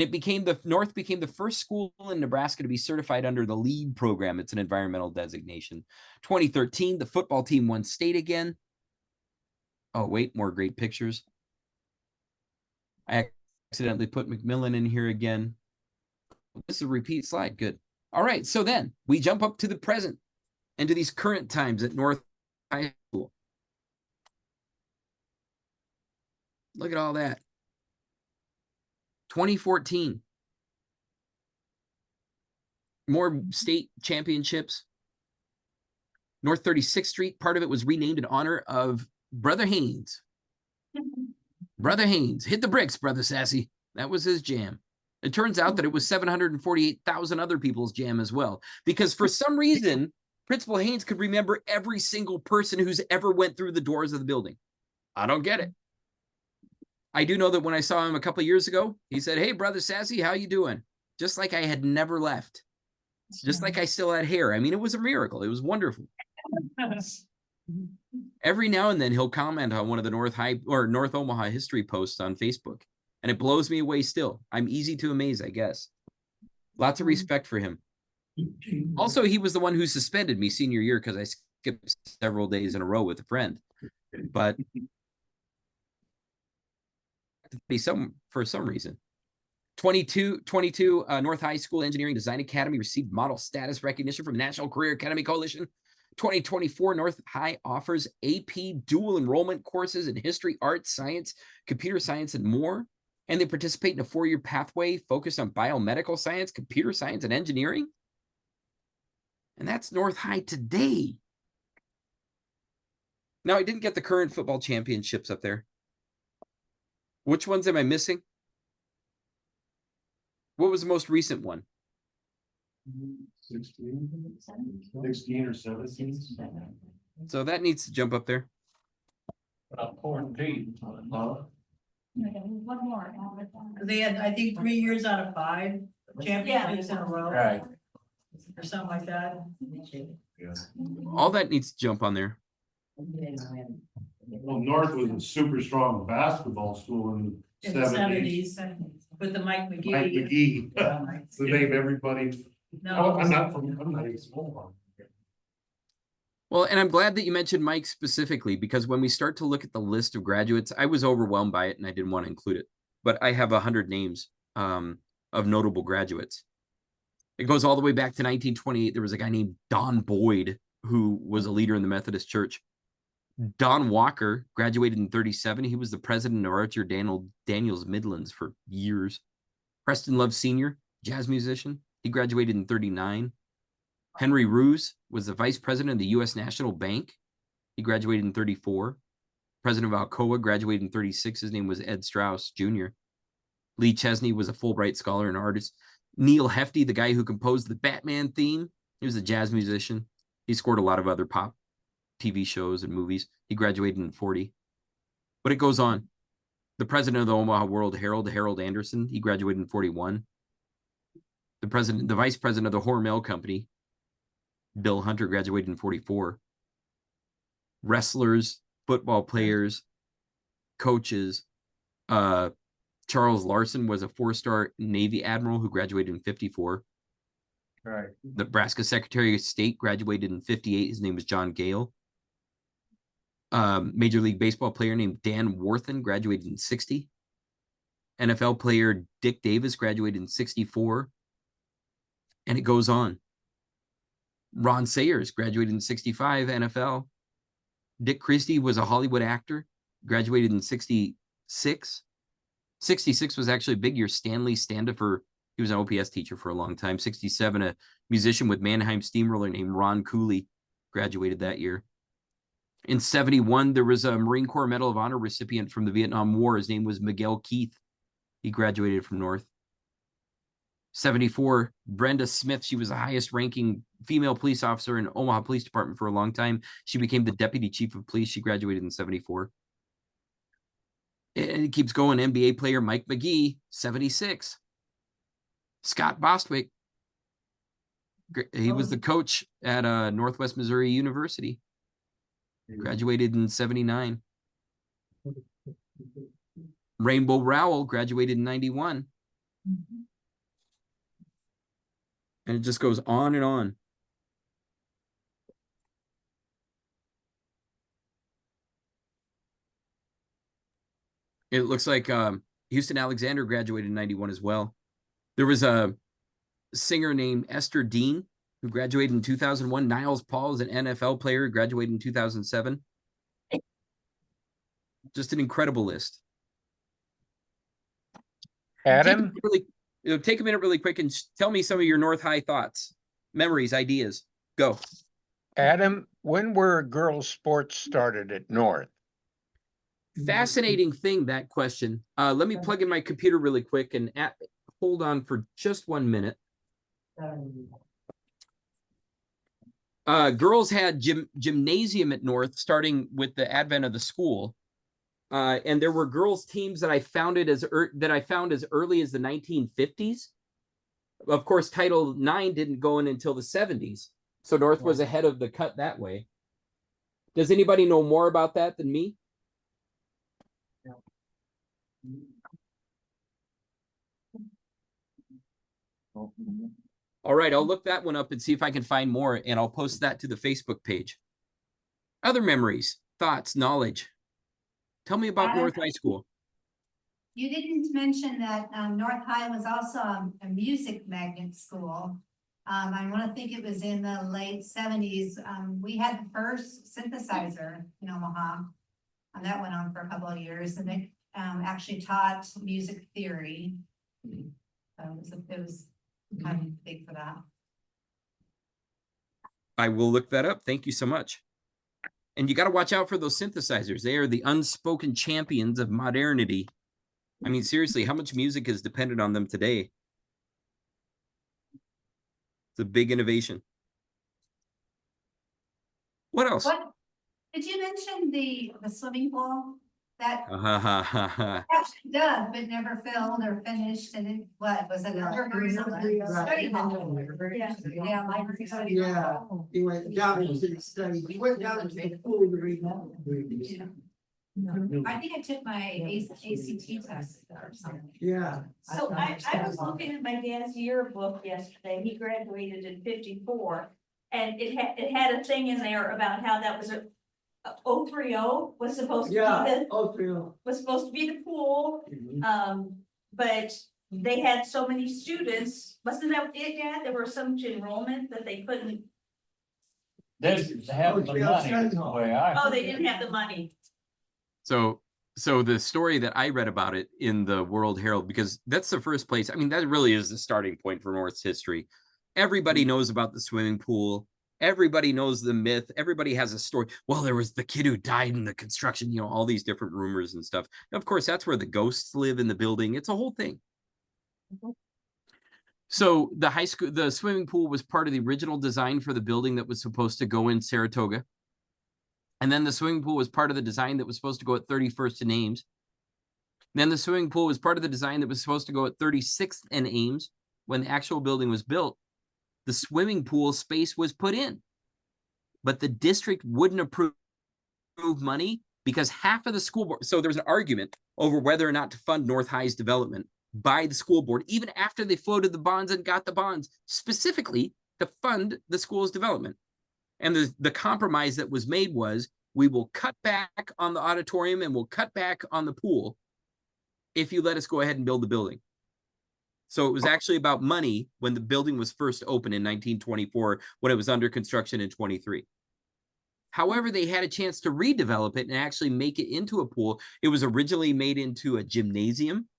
North became the first school in Nebraska to be certified under the LEED program. It's an environmental designation. 2013, the football team won state again. Oh, wait, more great pictures. I accidentally put McMillan in here again. This is a repeat slide. Good. All right, so then we jump up to the present and to these current times at North High School. Look at all that. 2014. More state championships. North 36th Street, part of it was renamed in honor of Brother Haynes. Brother Haynes. Hit the bricks, Brother Sassy. That was his jam. It turns out that it was 748,000 other people's jam as well. Because for some reason, Principal Haynes could remember every single person who's ever went through the doors of the building. I don't get it. I do know that when I saw him a couple of years ago, he said, "Hey, Brother Sassy, how you doing?" Just like I had never left. Just like I still had hair. I mean, it was a miracle. It was wonderful. Every now and then he'll comment on one of the North Omaha history posts on Facebook, and it blows me away still. I'm easy to amaze, I guess. Lots of respect for him. Also, he was the one who suspended me senior year because I skipped several days in a row with a friend. But for some reason. 22, North High School Engineering Design Academy received model status recognition from National Career Academy Coalition. 2024, North High offers AP dual enrollment courses in history, art, science, computer science, and more. And they participate in a 4-year pathway focused on biomedical science, computer science, and engineering. And that's North High today. Now, I didn't get the current football championships up there. Which ones am I missing? What was the most recent one? 16 or 17. So that needs to jump up there. One more. They had, I think, 3 years out of 5 championships in a row. Right. Or something like that. All that needs to jump on there. Well, North was a super strong basketball school in In the the 70s. 70s, with the Mike McGee. Mike McGee, the name everybody. No, I'm not even small. Well, and I'm glad that you mentioned Mike specifically, because when we start to look at the list of graduates, I was overwhelmed by it and I didn't want to include it. But I have 100 names of notable graduates. It goes all the way back to 1928. There was a guy named Don Boyd who was a leader in the Methodist Church. Don Walker graduated in 37. He was the president of Archer Daniels Midlands for years. Preston Love Sr., jazz musician. He graduated in 39. Henry Roos was the vice president of the U.S. National Bank. He graduated in 34. President of Alcoa graduated in 36. His name was Ed Strauss Jr. Lee Chesney was a Fulbright scholar and artist. Neil Hefti, the guy who composed the Batman theme, he was a jazz musician. He scored a lot of other pop TV shows and movies. He graduated in 40. But it goes on. The president of the Omaha World Herald, Harold Anderson, he graduated in 41. The vice president of the Hormel Company, Bill Hunter, graduated in 44. Wrestlers, football players, coaches. Charles Larson was a 4-star Navy admiral who graduated in 54. Right. Nebraska Secretary of State graduated in 58. His name was John Gale. Major League Baseball player named Dan Warthen graduated in 60. NFL player Dick Davis graduated in 64. And it goes on. Ron Sayers graduated in 65, NFL. Dick Christie was a Hollywood actor, graduated in 66. 66 was actually a big year. Stanley Standifer He was an OPS teacher for a long time. 67, a musician with Mannheim Steamroller named Ron Cooley graduated that year. In 71, there was a Marine Corps Medal of Honor recipient from the Vietnam War. His name was Miguel Keith. He graduated from North. 74, Brenda Smith. She was the highest ranking female police officer in Omaha Police Department for a long time. She became the deputy chief of police. She graduated in 74. And it keeps going. NBA player Mike McGee, 76. Scott Bostwick. He was the coach at Northwest Missouri University. Graduated in 79. Rainbow Rowell graduated in 91. And it just goes on and on. It looks like Houston Alexander graduated in 91 as well. There was a singer named Esther Dean who graduated in 2001. Niles Paul is an NFL player who graduated in 2007. Just an incredible list. Adam? Take a minute really quick and tell me some of your North High thoughts, memories, ideas. Go. Adam, when were girls' sports started at North? Fascinating thing, that question. Let me plug in my computer really quick and hold on for just 1 minute. Girls had gymnasium at North starting with the advent of the school. And there were girls teams that I found as early as the 1950s. Of course, Title IX didn't go in until the 70s. So North was ahead of the cut that way. Does anybody know more about that than me? All right, I'll look that one up and see if I can find more, and I'll post that to the Facebook page. Other memories, thoughts, knowledge. Tell me about North High School. You didn't mention that North High was also a music magnet school. I want to think it was in the late 70s. We had the first synthesizer in Omaha, and that went on for a couple of years, and they actually taught music theory. So it was kind of big for that. I will look that up. Thank you so much. And you got to watch out for those synthesizers. They are the unspoken champions of modernity. I mean, seriously, how much music is dependent on them today? It's a big innovation. What else? What did you mention the swimming pool? That Yeah. actually done, but never filled or finished, and it, what was it? Study hall. Yeah, library study Yeah, hall. he went down into the study, he went down to the pool to read that. I think I took my ACT test or something. Yeah. So I was looking at my dad's yearbook yesterday, he graduated in 54. And it had a thing in there about how that was a 030 was supposed to be Yeah, the, oh, true. was supposed to be the pool. Mhm. But they had so many students, wasn't that it, Dad? There was some enrollment that they couldn't, Didn't have the money, is the way I. they didn't have the money. So the story that I read about it in the World Herald, because that's the first place. I mean, that really is the starting point for North's history. Everybody knows about the swimming pool. Everybody knows the myth. Everybody has a story. Well, there was the kid who died in the construction, all these different rumors and stuff. Of course, that's where the ghosts live in the building. It's a whole thing. So the swimming pool was part of the original design for the building that was supposed to go in Saratoga. And then the swimming pool was part of the design that was supposed to go at 31st and Ames. Then the swimming pool was part of the design that was supposed to go at 36th and Ames. When the actual building was built, the swimming pool space was put in. But the district wouldn't approve money because half of the school board. So there was an argument over whether or not to fund North High's development by the school board, even after they floated the bonds and got the bonds specifically to fund the school's development. And the compromise that was made was, we will cut back on the auditorium and we'll cut back on the pool if you let us go ahead and build the building. So it was actually about money when the building was first opened in 1924, when it was under construction in 23. However, they had a chance to redevelop it and actually make it into a pool. It was originally made into a gymnasium.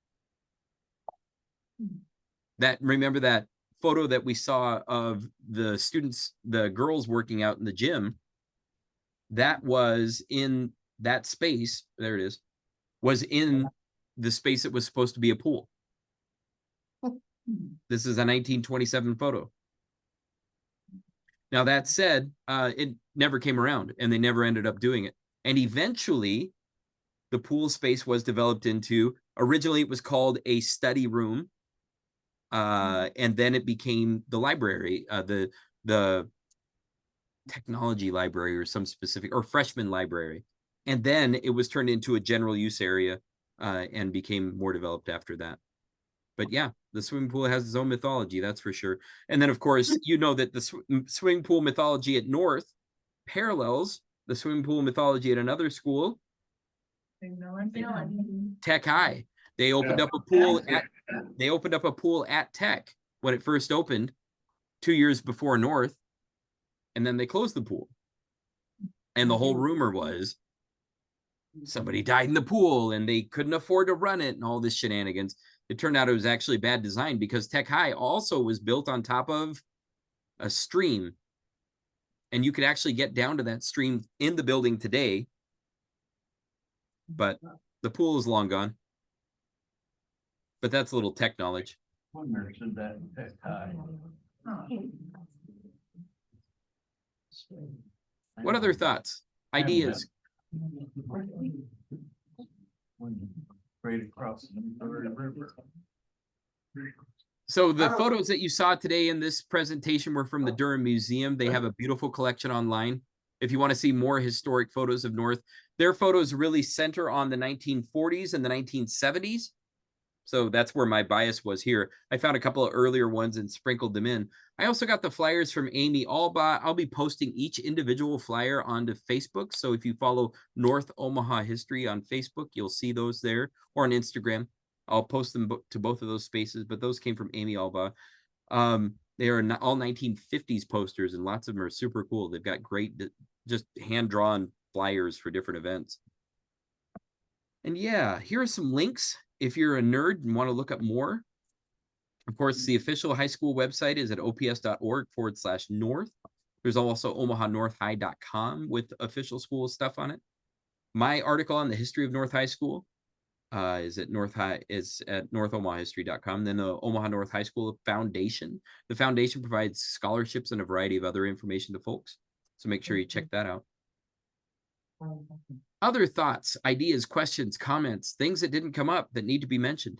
remember that photo that we saw of the students, the girls working out in the gym? That was in that space. There it is. Was in the space that was supposed to be a pool. This is a 1927 photo. Now, that said, it never came around and they never ended up doing it. And eventually, the pool space was developed into, originally it was called a study room. And then it became the library, the technology library or some specific, or freshman library. And then it was turned into a general use area and became more developed after that. But yeah, the swimming pool has its own mythology, that's for sure. And then, of course, you know that the swimming pool mythology at North parallels the swimming pool mythology at another school, Tech High. They opened up a pool at Tech when it first opened 2 years before North, and then they closed the pool. And the whole rumor was somebody died in the pool and they couldn't afford to run it and all this shenanigans. It turned out it was actually bad design because Tech High also was built on top of a stream. And you could actually get down to that stream in the building today. But the pool is long gone. But that's a little tech knowledge. Wonder should that Tech High. What other thoughts, ideas? Right across the Missouri River. So the photos that you saw today in this presentation were from the Durham Museum. They have a beautiful collection online. If you want to see more historic photos of North, their photos really center on the 1940s and the 1970s. So that's where my bias was here. I found a couple of earlier ones and sprinkled them in. I also got the flyers from Amy Alba. I'll be posting each individual flyer onto Facebook. So if you follow North Omaha History on Facebook, you'll see those there, or on Instagram. I'll post them to both of those spaces, but those came from Amy Alba. They are all 1950s posters, and lots of them are super cool. They've got great, just hand-drawn flyers for different events. And yeah, here are some links if you're a nerd and want to look up more. Of course, the official high school website is at ops.org/north. There's also omahanorthhigh.com with official school stuff on it. My article on the history of North High School is at northomahahistory.com. Then the Omaha North High School Foundation. The foundation provides scholarships and a variety of other information to folks. So make sure you check that out. Other thoughts, ideas, questions, comments, things that didn't come up that need to be mentioned.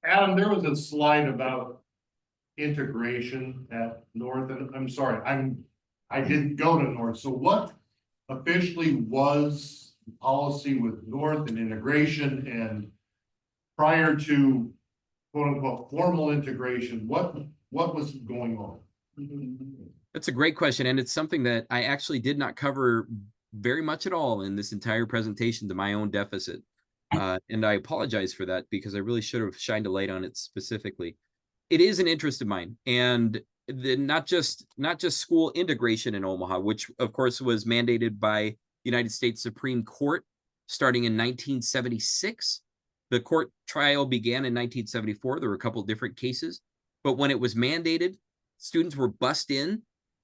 Adam, there was a slide about integration at North, and I'm sorry, I didn't go to North. So what officially was policy with North and integration, and prior to quote unquote formal integration, what was going on? That's a great question, and it's something that I actually did not cover very much at all in this entire presentation, to my own deficit. And I apologize for that because I really should have shined a light on it specifically. It is an interest of mine, and not just school integration in Omaha, which of course was mandated by the United States Supreme Court starting in 1976. The court trial began in 1974. There were a couple of different cases, but when it was mandated, students were bussed in,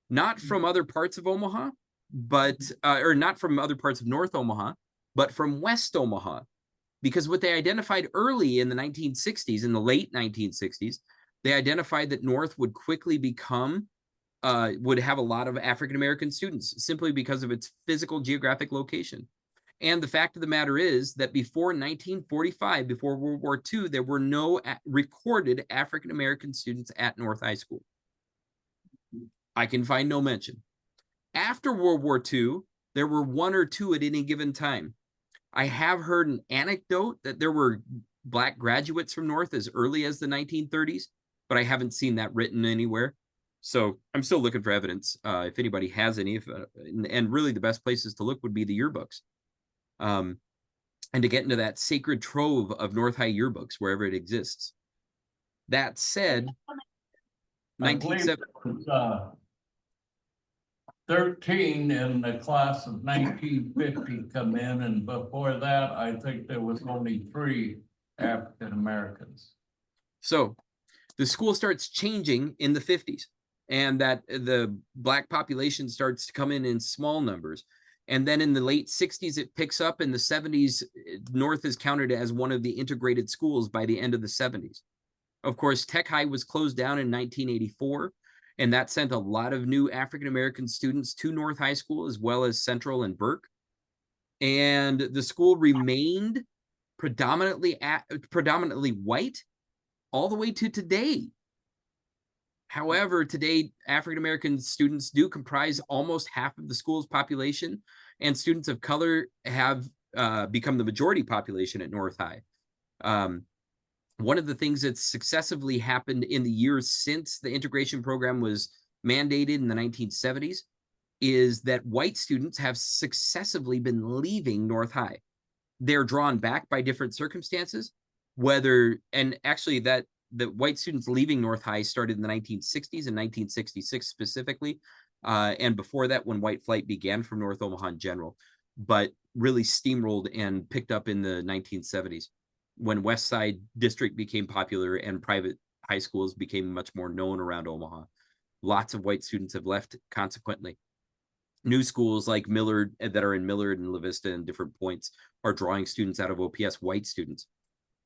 not from other parts of Omaha, but or not from other parts of North Omaha, but from West Omaha, because what they identified early in the 1960s, in the late 1960s, they identified that North would quickly become, would have a lot of African-American students simply because of its physical geographic location. And the fact of the matter is that before 1945, before World War II, there were no recorded African-American students at North High School. I can find no mention. After World War II, there were one or two at any given time. I have heard an anecdote that there were Black graduates from North as early as the 1930s, but I haven't seen that written anywhere. So I'm still looking for evidence. If anybody has any, and really the best places to look would be the yearbooks. And to get into that sacred trove of North High yearbooks, wherever it exists. That said, 1970. 13 in the class of 1950 come in, and before that, I think there was only 3 African Americans. So the school starts changing in the 50s, and that the Black population starts to come in small numbers. And then in the late 60s, it picks up. In the 70s, North is counted as one of the integrated schools by the end of the 70s. Of course, Tech High was closed down in 1984, and that sent a lot of new African-American students to North High School, as well as Central and Burke. And the school remained predominantly white all the way to today. However, today, African-American students do comprise almost half of the school's population, and students of color have become the majority population at North High. One of the things that's successively happened in the years since the integration program was mandated in the 1970s is that white students have successively been leaving North High. They're drawn back by different circumstances, and actually that the white students leaving North High started in the 1960s and 1966 specifically, and before that when white flight began from North Omaha in general, but really steamrolled and picked up in the 1970s when West Side District became popular and private high schools became much more known around Omaha. Lots of white students have left consequently. New schools like Millard that are in Millard and La Vista and different points are drawing students out of OPS, white students.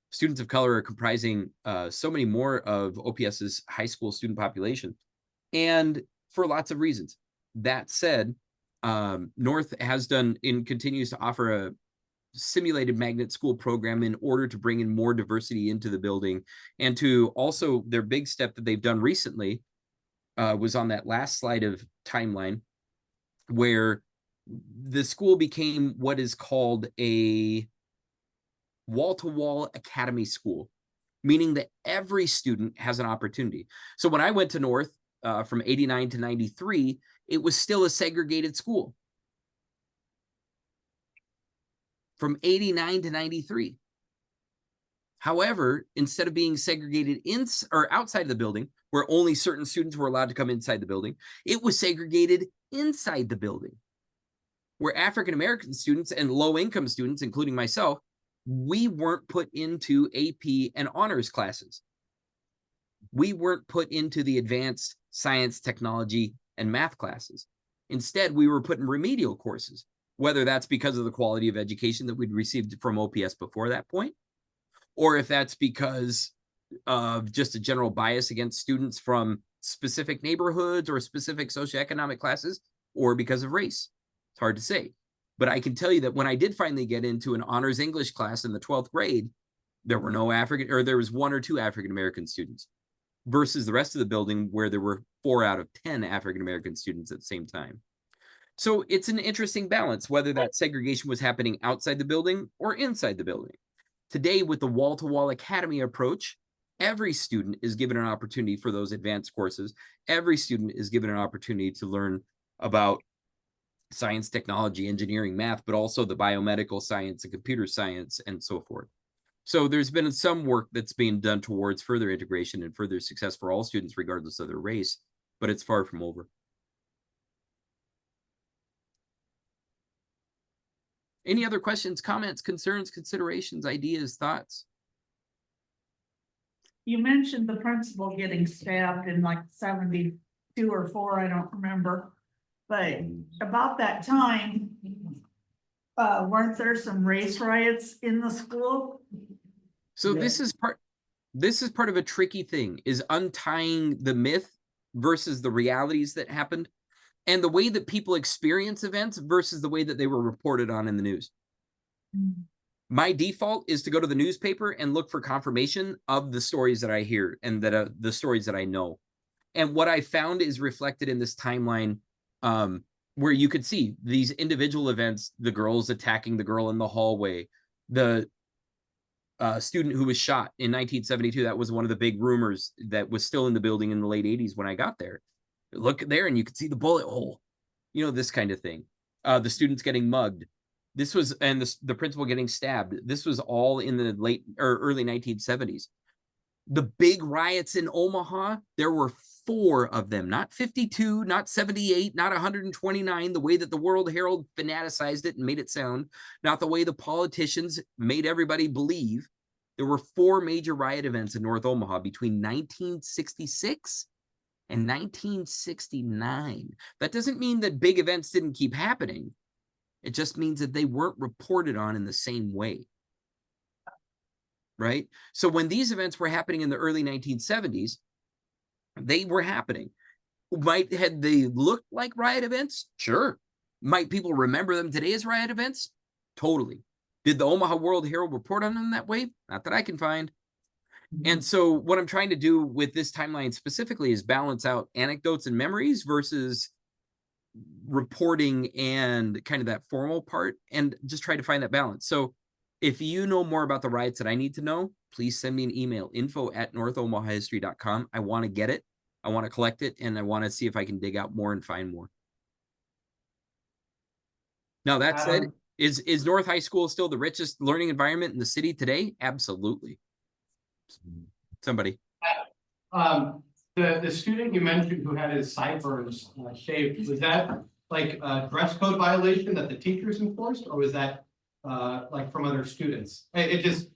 Students of color are comprising so many more of OPS's high school student population, and for lots of reasons. That said, North has done and continues to offer a simulated magnet school program in order to bring in more diversity into the building, and to also their big step that they've done recently was on that last slide of timeline, where the school became what is called a wall-to-wall academy school, meaning that every student has an opportunity. So when I went to North from 89 to 93, it was still a segregated school. From 89 to 93. However, instead of being segregated outside the building, where only certain students were allowed to come inside the building, it was segregated inside the building, where African-American students and low-income students, including myself, we weren't put into AP and honors classes. We weren't put into the advanced science, technology, and math classes. Instead, we were put in remedial courses, whether that's because of the quality of education that we'd received from OPS before that point, or if that's because of just a general bias against students from specific neighborhoods or specific socioeconomic classes, or because of race. It's hard to say. But I can tell you that when I did finally get into an honors English class in the 12th grade, there were there was 1 or 2 African-American students versus the rest of the building where there were 4 out of 10 African-American students at the same time. So it's an interesting balance, whether that segregation was happening outside the building or inside the building. Today, with the wall-to-wall academy approach, every student is given an opportunity for those advanced courses. Every student is given an opportunity to learn about science, technology, engineering, math, but also the biomedical science and computer science and so forth. So there's been some work that's being done towards further integration and further success for all students, regardless of their race, but it's far from over. Any other questions, comments, concerns, considerations, ideas, thoughts? You mentioned the principal getting stabbed in like 72 or 4, I don't remember. But about that time, weren't there some race riots in the school? So Yeah. this is part of a tricky thing, is untying the myth versus the realities that happened, and the way that people experience events versus the way that they were reported on in the news. My default is to go to the newspaper and look for confirmation of the stories that I hear and that the stories that I know. And what I found is reflected in this timeline, where you could see these individual events, the girls attacking the girl in the hallway, the student who was shot in 1972. That was one of the big rumors that was still in the building in the late 80s when I got there. Look there and you could see the bullet hole, this kind of thing. The students getting mugged. This was, and the principal getting stabbed. This was all in the late or early 1970s. The big riots in Omaha, there were 4 of them, not 52, not 78, not 129, the way that the World Herald fanaticized it and made it sound, not the way the politicians made everybody believe. There were 4 major riot events in North Omaha between 1966 and 1969. That doesn't mean that big events didn't keep happening. It just means that they weren't reported on in the same way. Right? So when these events were happening in the early 1970s, they were happening. Had they looked like riot events? Sure. Might people remember them today as riot events? Totally. Did the Omaha World Herald report on them that way? Not that I can find. And so what I'm trying to do with this timeline specifically is balance out anecdotes and memories versus reporting and kind of that formal part, and just try to find that balance. So if you know more about the riots that I need to know, please send me an email, info@northomahahistory.com. I want to get it. I want to collect it, and I want to see if I can dig out more and find more. Now, that said, is North High School still the richest learning environment in the city today? Absolutely. Somebody. The student you mentioned who had his sideburns shaved, was that like a dress code violation that the teachers enforced, or was that like from other students? It just.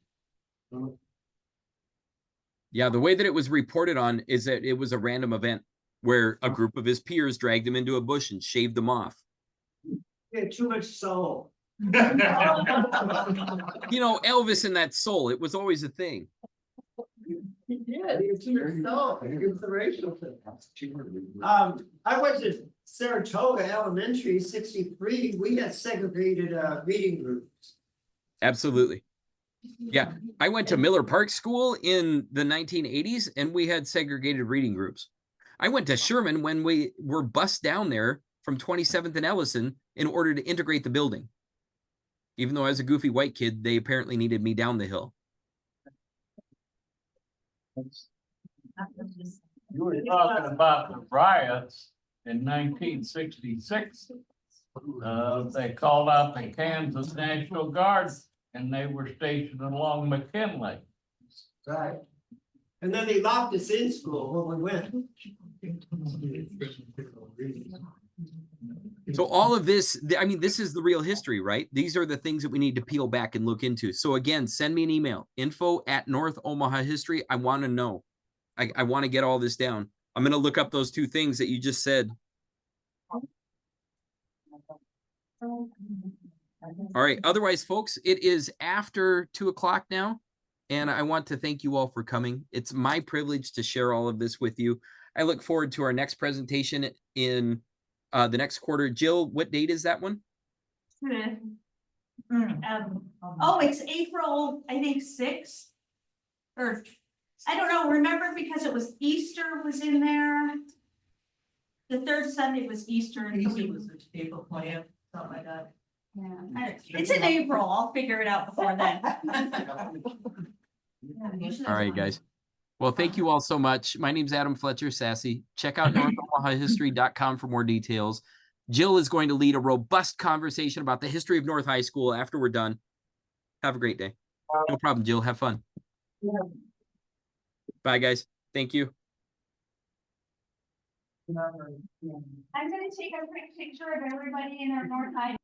Yeah, the way that it was reported on is that it was a random event where a group of his peers dragged him into a bush and shaved them off. Yeah, too much soul. You know, Elvis and that soul, it was always a thing. Yeah, too much soul. It's the racial thing. I went to Saratoga Elementary, 63. We had segregated reading groups. Absolutely. Yeah, I went to Miller Park School in the 1980s, and we had segregated reading groups. I went to Sherman when we were bused down there from 27th and Ellison in order to integrate the building. Even though I was a goofy white kid, they apparently needed me down the hill. You were talking about the riots in 1966. They called out the Kansas National Guard, and they were stationed along McKinley. Right. And then they locked us in school when we went. So all of this, I mean, this is the real history, right? These are the things that we need to peel back and look into. So again, send me an email, info@northomahahistory. I want to know. I want to get all this down. I'm going to look up those 2 things that you just said. All right. Otherwise, folks, it is after 2 o'clock now, and I want to thank you all for coming. It's my privilege to share all of this with you. I look forward to our next presentation in the next quarter. Jill, what date is that one? It's April, I think 6th. Or, I don't know, remember, because it was Easter was in there. The 3rd Sunday was Easter. And Easter was April 20th, something like that. Yeah, it's in April. I'll figure it out before then. All right, guys. Well, thank you all so much. My name's Adam Fletcher Sassy. Check out northomahahistory.com for more details. Jill is going to lead a robust conversation about the history of North High School after we're done. Have a great day. No problem, Jill. Have fun. Yeah. Bye, guys. Thank you. I'm going to take a quick picture of everybody in our North High.